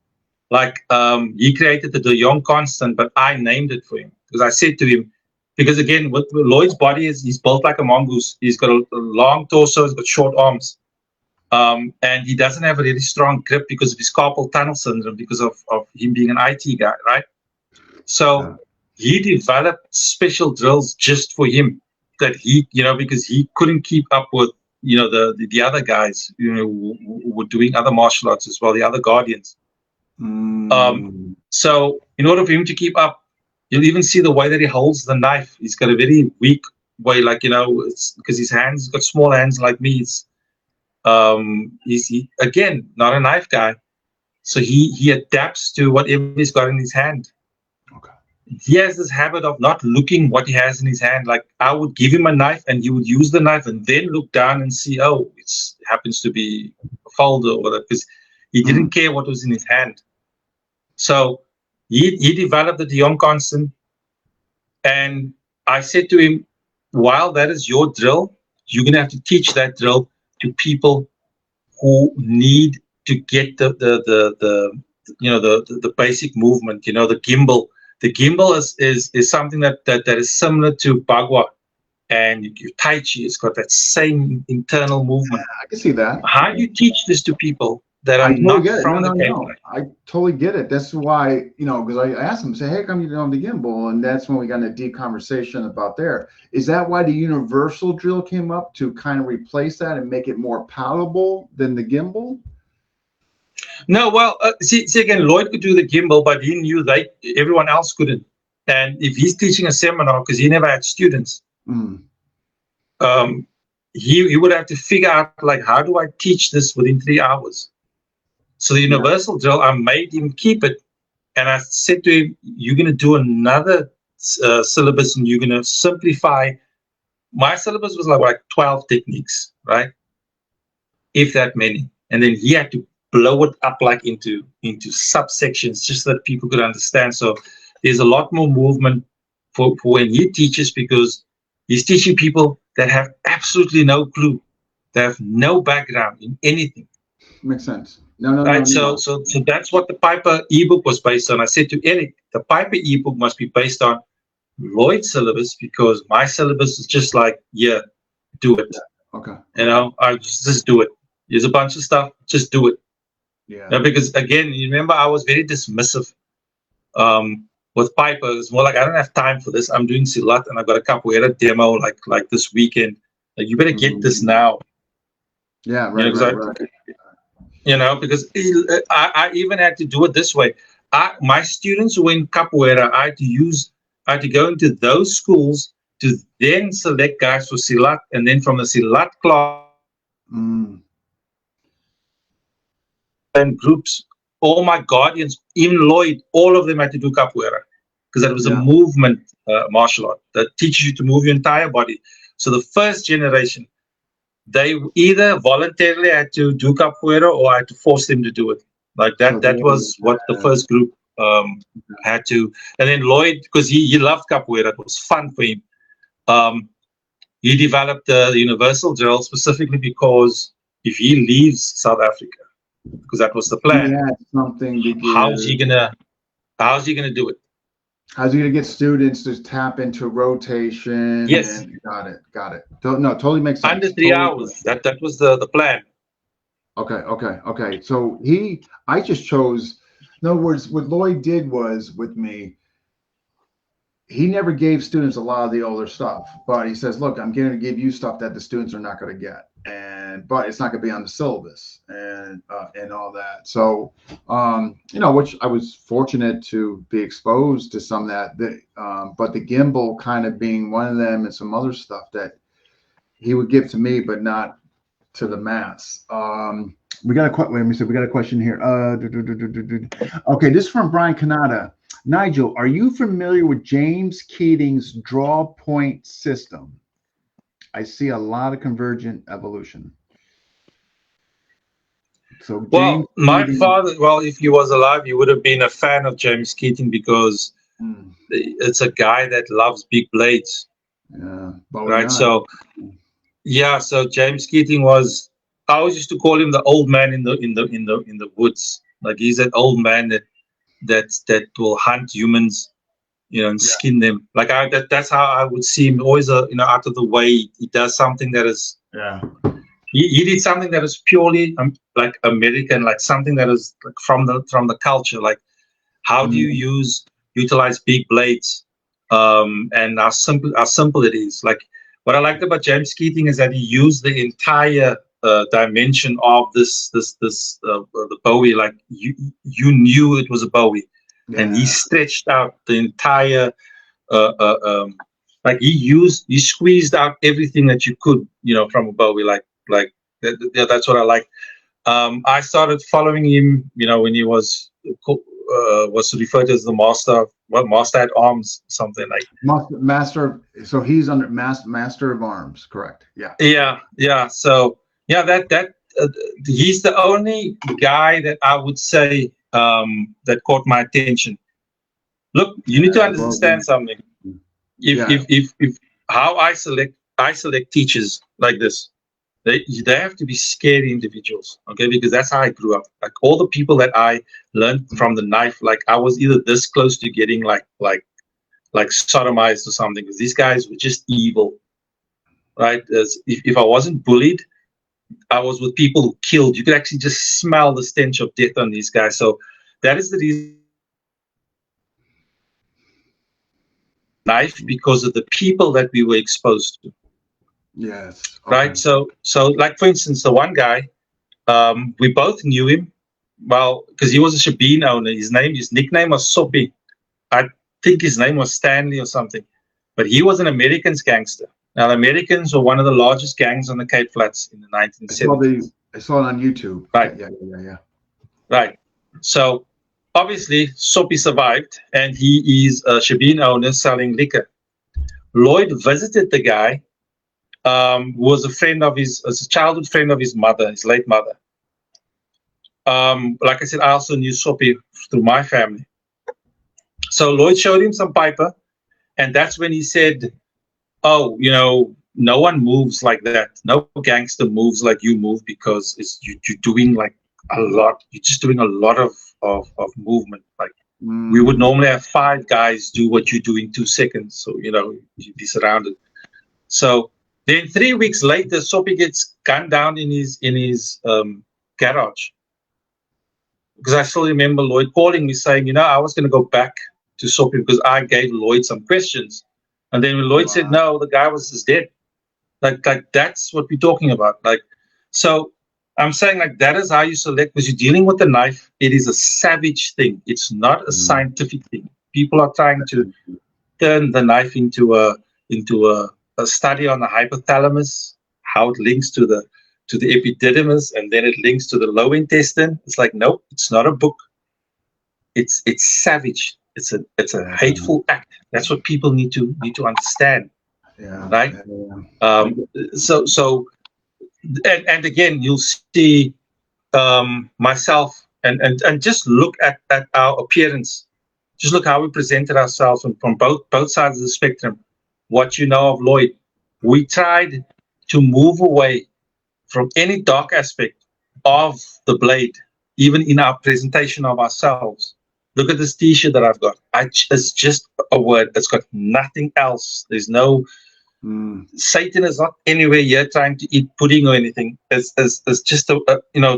Like he created the De Jong constant, but I named it for him because I said to him, because again, with Lloyd's body he's built like a mongoose. He's got a long torso, he's got short arms. And he doesn't have a really strong grip because of his carpal tunnel syndrome, because of him being an IT guy, right? So he developed special drills just for him that he, because he couldn't keep up with, the other guys, who were doing other martial arts as well, the other Guardians. So in order for him to keep up, you'll even see the way that he holds the knife. He's got a very weak way, like, it's because he's got small hands like me. It's, he's again not a knife guy, so he adapts to whatever he's got in his hand. Okay. He has this habit of not looking what he has in his hand. Like I would give him a knife and he would use the knife and then look down and see, oh, it happens to be a folder or whatever, because he didn't care what was in his hand. So he developed the De Jong constant, and I said to him, while that is your drill, you're gonna have to teach that drill to people who need to get the basic movement. The gimbal. The gimbal is something that is similar to Bagua and Tai Chi. It's got that same internal movement. I can see that. How do you teach this to people that are totally not from the No. I totally get it. That's why, because I asked him, say, hey, come you on the gimbal? And that's when we got in a deep conversation about there. Is that why the universal drill came up, to kind of replace that and make it more palatable than the gimbal? No, well, see again, Lloyd could do the gimbal, but he knew everyone else couldn't. And if he's teaching a seminar, because he never had students, he would have to figure out, like, how do I teach this within 3 hours? So the universal drill, I made him keep it, and I said to him, you're going to do another syllabus, and you're going to simplify. My syllabus was like 12 techniques, right? If that many. And then he had to blow it up like into subsections, just so that people could understand. So there's a lot more movement for when he teaches, because he's teaching people that have absolutely no clue. They have no background in anything. Makes sense. No. So that's what the Piper ebook was based on. I said to Eric, the Piper ebook must be based on Lloyd's syllabus, because my syllabus is just like, yeah, do it. Okay. I just do it. There's a bunch of stuff, just do it. Yeah. Because again, you remember I was very dismissive with Piper. It's more like, I don't have time for this. I'm doing Silat and I've got a capoeira demo like this weekend. Like, you better get this now. Yeah, right. Because I even had to do it this way. My students who were in capoeira, I had to go into those schools to then select guys for Silat, and then from the Silat class and groups, all my guardians, even Lloyd, all of them had to do capoeira because that was a movement martial art that teaches you to move your entire body. So the first generation, they either voluntarily had to do capoeira or I had to force them to do it. Like that. That was what the first group had to. And then Lloyd, because he loved capoeira, it was fun for him. He developed the universal drill specifically because if he leaves South Africa, because that was the plan. He had something to give. How's he gonna do it? How's he gonna get students to tap into rotation? Yes. And got it. No, totally makes sense. Under 3 hours. That was the plan. Okay. So I just chose. In other words, what Lloyd did was with me. He never gave students a lot of the older stuff, but he says, "Look, I'm going to give you stuff that the students are not going to get, but it's not going to be on the syllabus and all that." So, which I was fortunate to be exposed to some of that. But the gimbal kind of being one of them, and some other stuff that he would give to me, but not to the mass. We got a question here. Okay, this is from Brian Kanata. Nigel, are you familiar with James Keating's draw point system? I see a lot of convergent evolution. So, my father, if he was alive, he would have been a fan of James Keating because it's a guy that loves big blades. Yeah. Right. So, so James Keating was. I always used to call him the old man in the woods. Like he's that old man that will hunt humans, and skin them. Like that's how I would see him. Always out of the way. He does something that is. Yeah. He did something that is purely like American, like something that is like from the culture. Like how do you utilize big blades, and how simple it is. Like what I liked about James Keating is that he used the entire dimension of the Bowie. Like you knew it was a Bowie, and he stretched out the entire like he squeezed out everything that you could from a Bowie. Like that's what I like. I started following him when he was referred to as the master at arms, something like master. So he's under master of arms, correct? Yeah. So that he's the only guy that I would say that caught my attention. Look, you need to understand something. If how I select teachers like this, they have to be scary individuals, okay? Because that's how I grew up. Like all the people that I learned from the knife, like I was either this close to getting like sodomized or something. Because these guys were just evil, right? If I wasn't bullied, I was with people who killed. You could actually just smell the stench of death on these guys. So that is the reason knife, because of the people that we were exposed to. Yes. Okay. Right. So like for instance, the one guy, we both knew him well because he was a Shebeen owner. His nickname was Soppy. I think his name was Stanley or something. But he was an Americans gangster. Now, the Americans were one of the largest gangs on the Cape Flats in the 1970s. I saw it on YouTube. Right. Yeah. Right. So, obviously, Soppy survived, and he is a Shebeen owner selling liquor. Lloyd visited the guy, who was a childhood friend of his mother, his late mother. Like I said, I also knew Soppy through my family. So, Lloyd showed him some piper, and that's when he said, "Oh, no one moves like that. No gangster moves like you move because you're doing like a lot. You're just doing a lot of movement. Like we would normally have 5 guys do what you do in 2 seconds. So you'd be surrounded. So then 3 weeks later, Soppy gets gunned down in his garage. Because I still remember Lloyd calling me saying, I was going to go back to Soppy because I gave Lloyd some questions. And then when Lloyd said no, the guy was just dead. Like that's what we're talking about. Like, so I'm saying like that is how you select, because you're dealing with a knife. It is a savage thing. It's not a scientific thing. People are trying to turn the knife into a a study on the hypothalamus, how it links to the epididymis, and then it links to the lower intestine. It's like, nope, it's not a book. It's savage. It's a hateful act. That's what people need to understand. Yeah. Right. So and again, you'll see myself and just look at our appearance. Just look how we presented ourselves from both sides of the spectrum. What you know of Lloyd, we tried to move away from any dark aspect of the blade, even in our presentation of ourselves. Look at this T-shirt that I've got. It's just a word. It's got nothing else. There's no Satan is not anywhere here trying to eat pudding or anything. It's just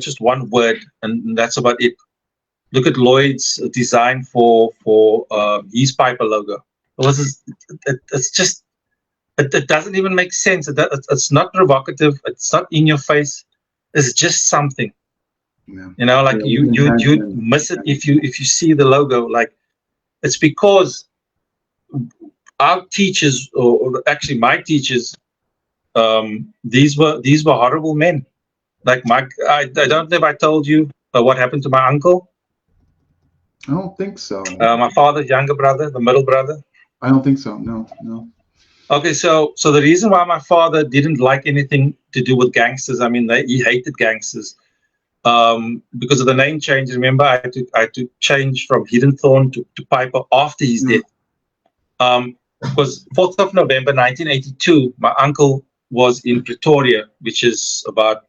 just one word, and that's about it. Look at Lloyd's design for his Piper logo. It's just it doesn't even make sense. It's not provocative. It's not in your face. It's just something. Yeah. Like you miss it if you see the logo. Like, it's because our teachers, or actually my teachers, these were horrible men. Like I don't know if I told you what happened to my uncle. I don't think so. My father's younger brother, the middle brother. I don't think so. No. Okay, so the reason why my father didn't like anything to do with gangsters, I mean, he hated gangsters, because of the name change. Remember, I had to change from Hidden Thorn to Piper after his death. Because 4th of November 1982, my uncle was in Pretoria, which is about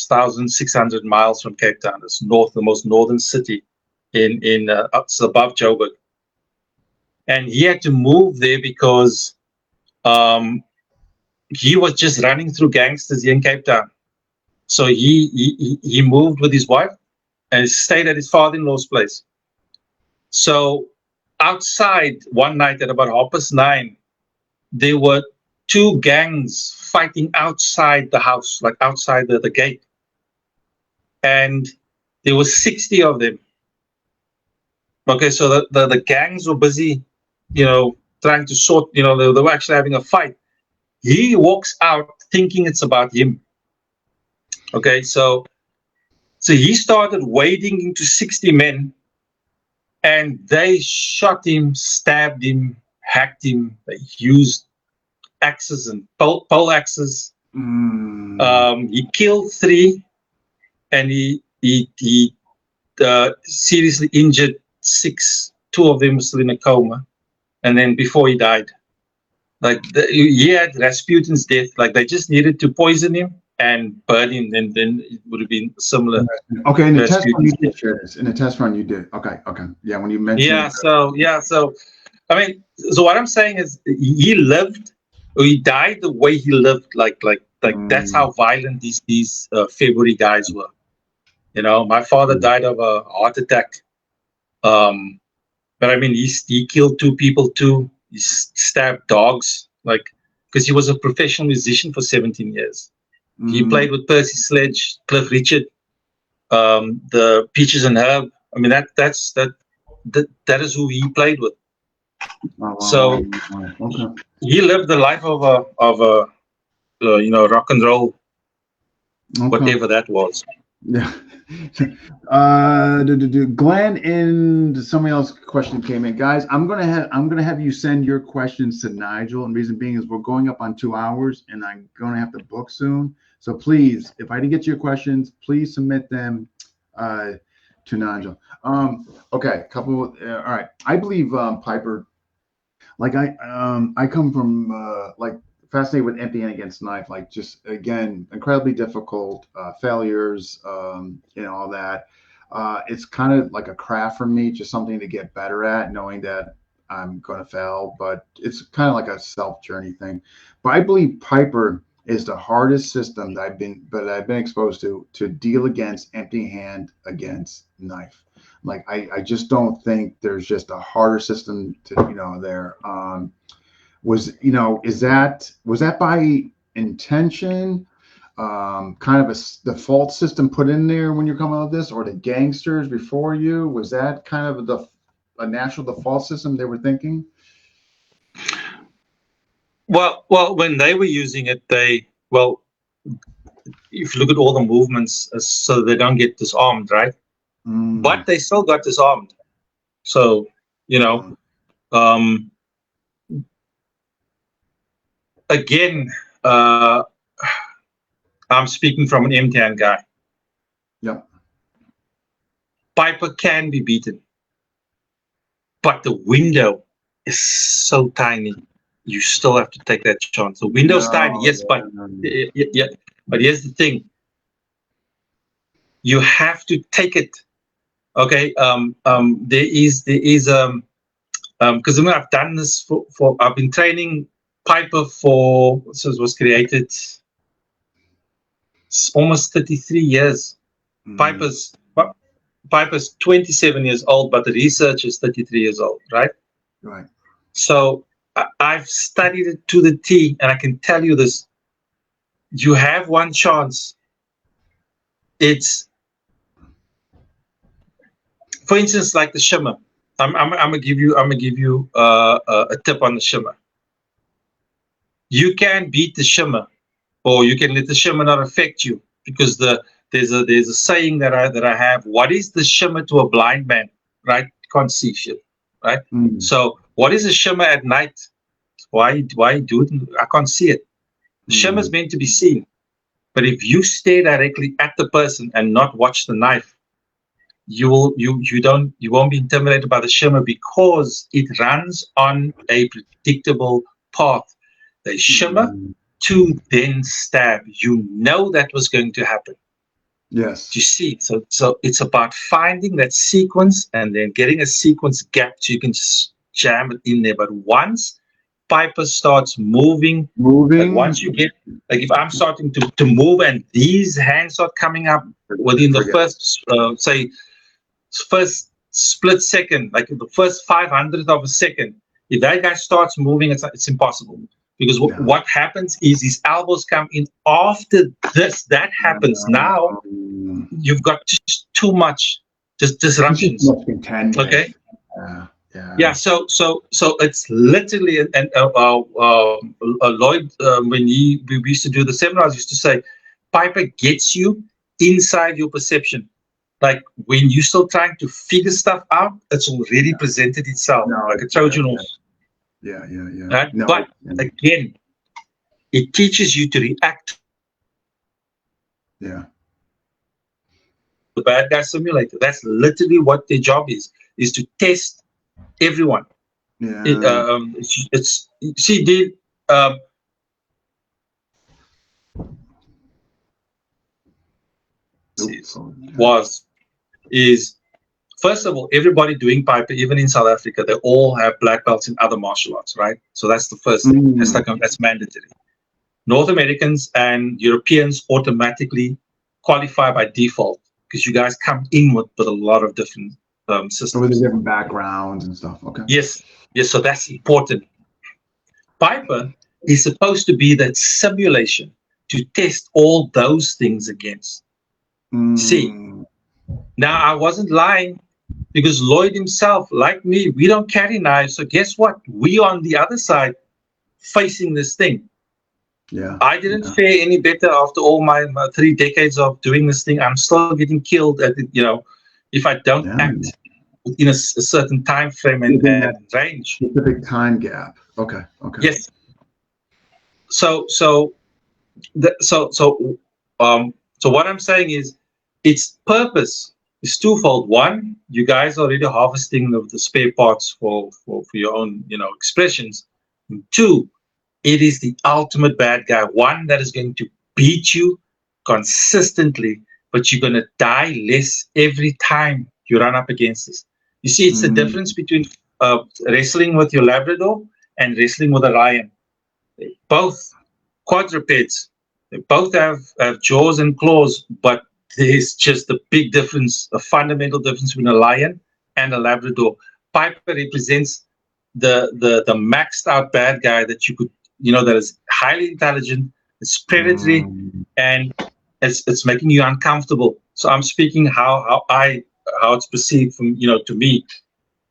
1,600 miles from Cape Town. It's the most northern city it's above Joburg. And he had to move there because he was just running through gangsters here in Cape Town. So he moved with his wife and stayed at his father-in-law's place. So outside one night at about 9:30, there were two gangs fighting outside the house, like outside the gate. And there were 60 of them. Okay, so the gangs were busy, trying to sort, they were actually having a fight. He walks out thinking it's about him. Okay, so he started wading into 60 men, and they shot him, stabbed him, hacked him. They used axes and pole axes. He killed 3, and he seriously injured 6. 2 of them were still in a coma, and then before he died, like he had Rasputin's death. Like, they just needed to poison him and burn him, and then it would have been similar. Okay, in the test run you did share this. In the test run you did. Okay. Yeah, when you mentioned. So I mean, so what I'm saying is, he died the way he lived. Like that's how violent these February guys were. My father died of a heart attack. But I mean, he killed 2 people too. He stabbed dogs, like, because he was a professional musician for 17 years. He played with Percy Sledge, Cliff Richard, the Peaches and Herb. I mean, that is who he played with. Oh, wow. So he lived the life of a rock and roll, whatever that was. Yeah. Glenn and somebody else question came in. Guys, I'm gonna have you send your questions to Nigel, and reason being is we're going up on 2 hours, and I'm gonna have to book soon. So please, if I didn't get to your questions, please submit them to Nigel. Okay, all right. I believe Piper. Like I come from fascinated with Empty Hand Against Knife, like, just, again, incredibly difficult, failures, all that. It's kind of like a craft for me, just something to get better at, knowing that I'm going to fail, but it's kind of like a self journey thing. But I believe Piper is the hardest system that I've been exposed to deal against Empty Hand Against Knife. Like, I just don't think there's just a harder system to, there. Was that by intention, kind of a default system put in there when you're coming out of this, or the gangsters before you? Was that kind of a natural default system they were thinking? Well, when they were using it, if you look at all the movements, so they don't get disarmed, right? But they still got disarmed. So, you know, again, I'm speaking from an MTN guy. Yep. Piper can be beaten, but the window is so tiny. You still have to take that chance. The window's tiny, yes, but but here's the thing: you have to take it. Okay. There is because I've done this for I've been training Piper so it was created almost 33 years. Piper's 27 years old, but the research is 33 years old, right? Right. So I've studied it to the T, and I can tell you this: you have one chance. It's, for instance, like the shimmer. I'm gonna give you a tip on the shimmer. You can beat the shimmer, or you can let the shimmer not affect you, because there's a saying that I have. What is the shimmer to a blind man? Right? Can't see shit. Right? So what is a shimmer at night? Why do it? I can't see it. The shimmer is meant to be seen. But if you stare directly at the person and not watch the knife, you won't be intimidated by the shimmer, because it runs on a predictable path. They shimmer to then stab. You know that was going to happen. Yes. You see, so it's about finding that sequence and then getting a sequence gap so you can just jam it in there. But once Piper starts moving, like once you get, like if I'm starting to move and these hands start coming up within the first first split second, like the first 500th of a second, if that guy starts moving, it's impossible. Because what happens is his elbows come in after this. That happens. Now you've got just too much disruptions. Okay. Yeah. So it's literally, and Lloyd, when we used to do the seminars, used to say, Piper gets you inside your perception. Like when you're still trying to figure stuff out, it's already presented itself like a Trojan horse. Yeah. Right? But again, it teaches you to react. Yeah. The bad guy simulator. That's literally what their job is to test everyone. Yeah. It's see, dude. Is first of all, everybody doing Piper, even in South Africa, they all have black belts in other martial arts, right? So that's the first thing. That's mandatory. North Americans and Europeans automatically qualify by default, because you guys come in with a lot of different systems. With the different backgrounds and stuff. Okay. Yes. So that's important. Piper is supposed to be that simulation to test all those things against. See, now I wasn't lying, because Lloyd himself, like me, we don't carry knives. So guess what? We on the other side facing this thing. Yeah. I didn't fare any better after all my 3 decades of doing this thing. I'm still getting killed at if I don't act in a certain time frame and range. Specific time gap. Okay. Yes. So what I'm saying is, its purpose is twofold. One, you guys are already harvesting the spare parts for your own expressions. And two, it is the ultimate bad guy. One that is going to beat you consistently, but you're going to die less every time you run up against this. You see, it's the difference between wrestling with your Labrador and wrestling with a lion. They're both quadrupeds. They both have jaws and claws, but there's just a big difference, a fundamental difference between a lion and a Labrador. Piper represents the maxed out bad guy that you could, that is highly intelligent, it's predatory, and it's making you uncomfortable. So I'm speaking how it's perceived from to me.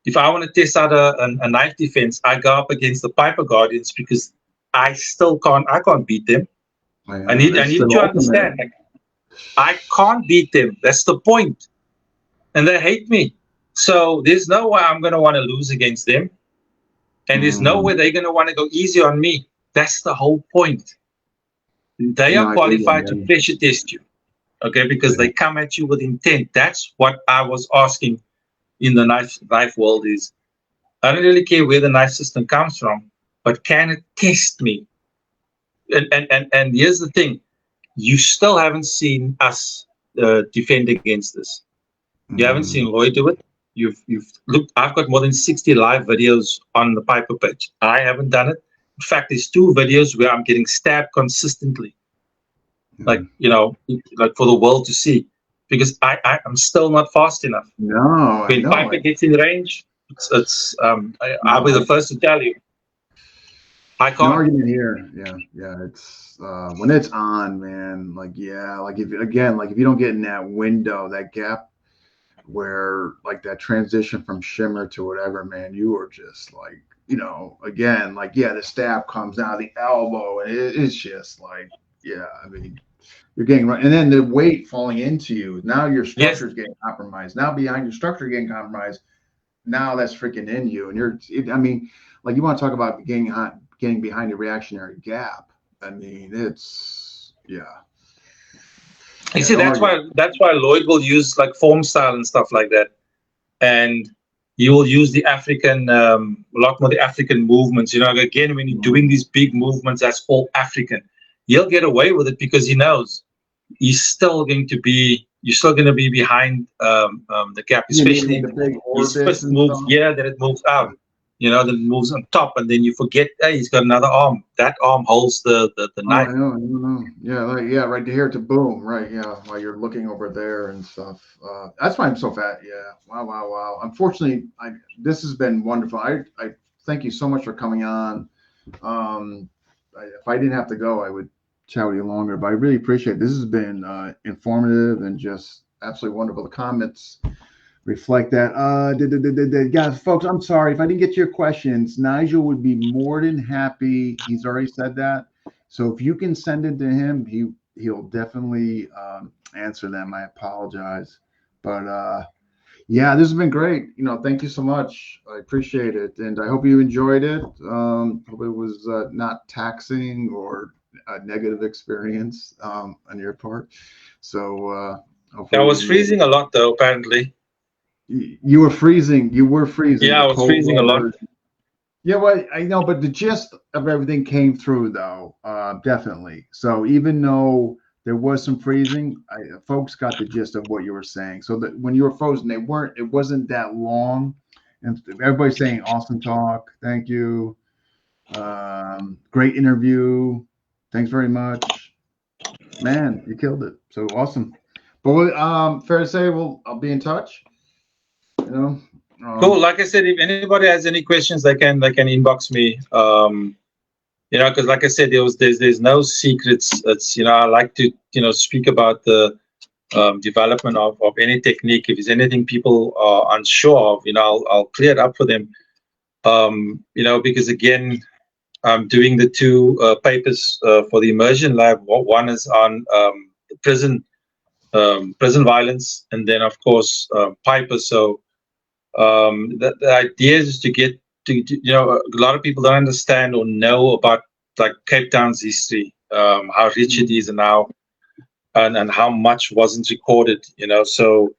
If I want to test out a knife defense, I go up against the Piper Guardians, because I still can't. I can't beat them. I need That's you the to ultimate. understand. Like, I can't beat them. That's the point. And they hate me. So there's no way I'm going to want to lose against them. And there's no way they're going to want to go easy on me. That's the whole point. They No, are I hear you, qualified to man. pressure test you. Okay, because they come at you with intent. That's what I was asking in the knife world is I don't really care where the knife system comes from, but can it test me? And here's the thing: you still haven't seen us defend against this. You haven't seen Lloyd do it. You've looked. I've got more than 60 live videos on the Piper page. I haven't done it. In fact, there's 2 videos where I'm getting stabbed consistently, like like for the world to see, because I'm still not fast enough. No, I When know. Piper gets in range, I'll be the first to tell you, I No can't. argument here. Yeah. It's when it's on, man. Like, yeah, like if you don't get in that window, that gap where like that transition from shimmer to whatever, man, you are just like, again, like the stab comes down the elbow, and it's just like, yeah, I mean, you're getting right, and then the weight falling into you. Now your Yes, structure's getting compromised. Now behind your structure getting compromised. Now that's freaking in you, and I mean, like you want to talk about getting behind the reactionary gap. I mean, it's you yeah, see, no argument. that's why Lloyd will use like form style and stuff like that, and you will use the African a lot more the African movements. Again, when you're doing these big movements, that's all African. He'll get away with it because he knows you're still going to be behind the gap, You need like especially the big his orbits fist and moves stuff. here, then it moves out. Then it moves on top, and then you forget, hey, he's got another arm. That arm holds the Oh, knife. I know. Yeah, right to here to boom, right? Yeah, while you're looking over there and stuff. That's why I'm so fat. Yeah. Wow. Unfortunately, this has been wonderful. I thank you so much for coming on. Um, if I didn't have to go, I would chat with you longer, but I really appreciate it. This has been informative and just absolutely wonderful. The comments reflect that. Guys, folks, I'm sorry if I didn't get to your questions. Nigel would be more than happy. He's already said that. So if you can send it to him, he'll definitely answer them. I apologize, but yeah, this has been great. Thank you so much. I appreciate it, and I hope you enjoyed it. Hope it was not taxing or a negative experience on your part. So I hopefully was freezing a lot though, apparently. you were freezing. You were freezing. Yeah, The I was cold freezing a lot. weather. Yeah, well, I know, but the gist of everything came through, though, definitely. So even though there was some freezing, folks got the gist of what you were saying. So that when you were frozen, it wasn't that long, and everybody's saying awesome talk, thank you, great interview, thanks very much, man, you killed it. So awesome. But fair to say, I'll be in touch. You know, Cool. Like I said, if anybody has any questions, they can inbox me. Because like I said, there's no secrets. It's I like to speak about the development of any technique. If there's anything people are unsure of, I'll clear it up for them. Because again, I'm doing the 2 papers for the immersion lab. One is on prison violence, and then of course Piper. So the idea is to get a lot of people don't understand or know about like Cape Town's history, how rich it is, and how much wasn't recorded. So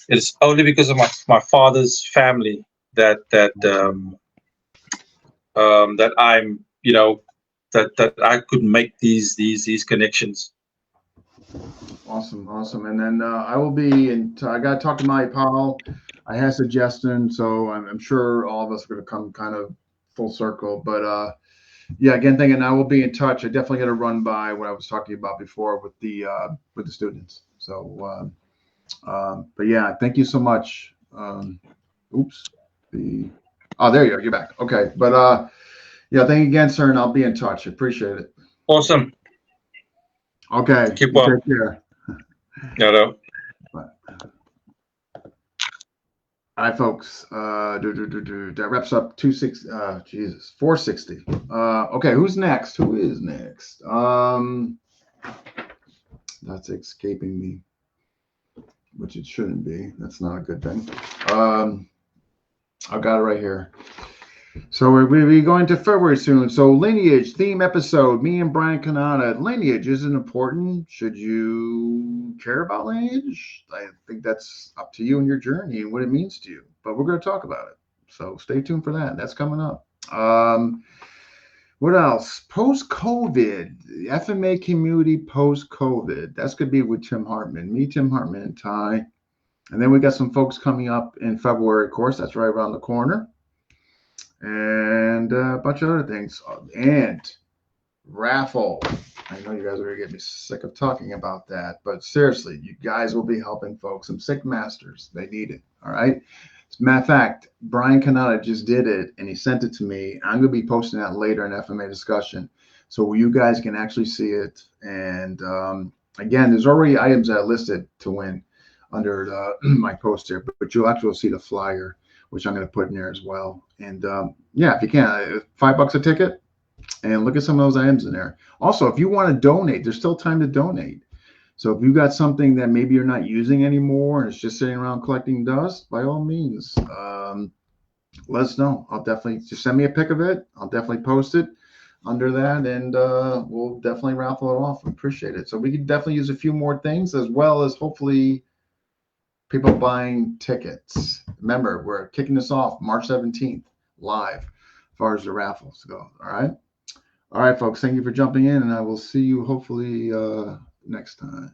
it's only because of my father's family that I'm that I could make these connections. Awesome. And then I will be I got to talk to my pal. I had a suggestion, so I'm sure all of us are going to come kind of full circle. But yeah, again, thinking I will be in touch. I definitely got to run by what I was talking about before with the students. So, but yeah, thank you so much. Oops. There you are. You're back. Okay, but yeah, thank you again, sir, and I'll be in touch. Appreciate it. Awesome. Okay, Keep you well. take care. Hello. Bye. All right, folks. That wraps up 460. Okay, who's next? Who is next? That's escaping me, which it shouldn't be. That's not a good thing. I got it right here. So we're going to February soon. So lineage theme episode. Me and Brian Canada. Lineage isn't important. Should you care about lineage? I think that's up to you and your journey and what it means to you. But we're going to talk about it. So stay tuned for that. That's coming up. What else? Post-COVID, FMA community post-COVID. That's going to be with Tim Hartman. Me, Tim Hartman, and Ty. And then we got some folks coming up in February, of course. That's right around the corner. And a bunch of other things. And raffle. I know you guys are going to get me sick of talking about that. But seriously, you guys will be helping folks. Some sick masters. They need it. All right. As a matter of fact, Brian Canada just did it, and he sent it to me. I'm going to be posting that later in FMA discussion, so you guys can actually see it. And again, there's already items that are listed to win under my post here, but you'll actually see the flyer, which I'm going to put in there as well. And yeah, if you can, $5 a ticket, and look at some of those items in there. Also, if you want to donate, there's still time to donate. So if you got something that maybe you're not using anymore and it's just sitting around collecting dust, by all means, let us know. I'll definitely just send me a pic of it. I'll definitely post it under that, and we'll definitely raffle it off. Appreciate it. So we can definitely use a few more things, as well as hopefully people buying tickets. Remember, we're kicking this off March 17th live as far as the raffles go. All right, folks. Thank you for jumping in, and I will see you hopefully next time.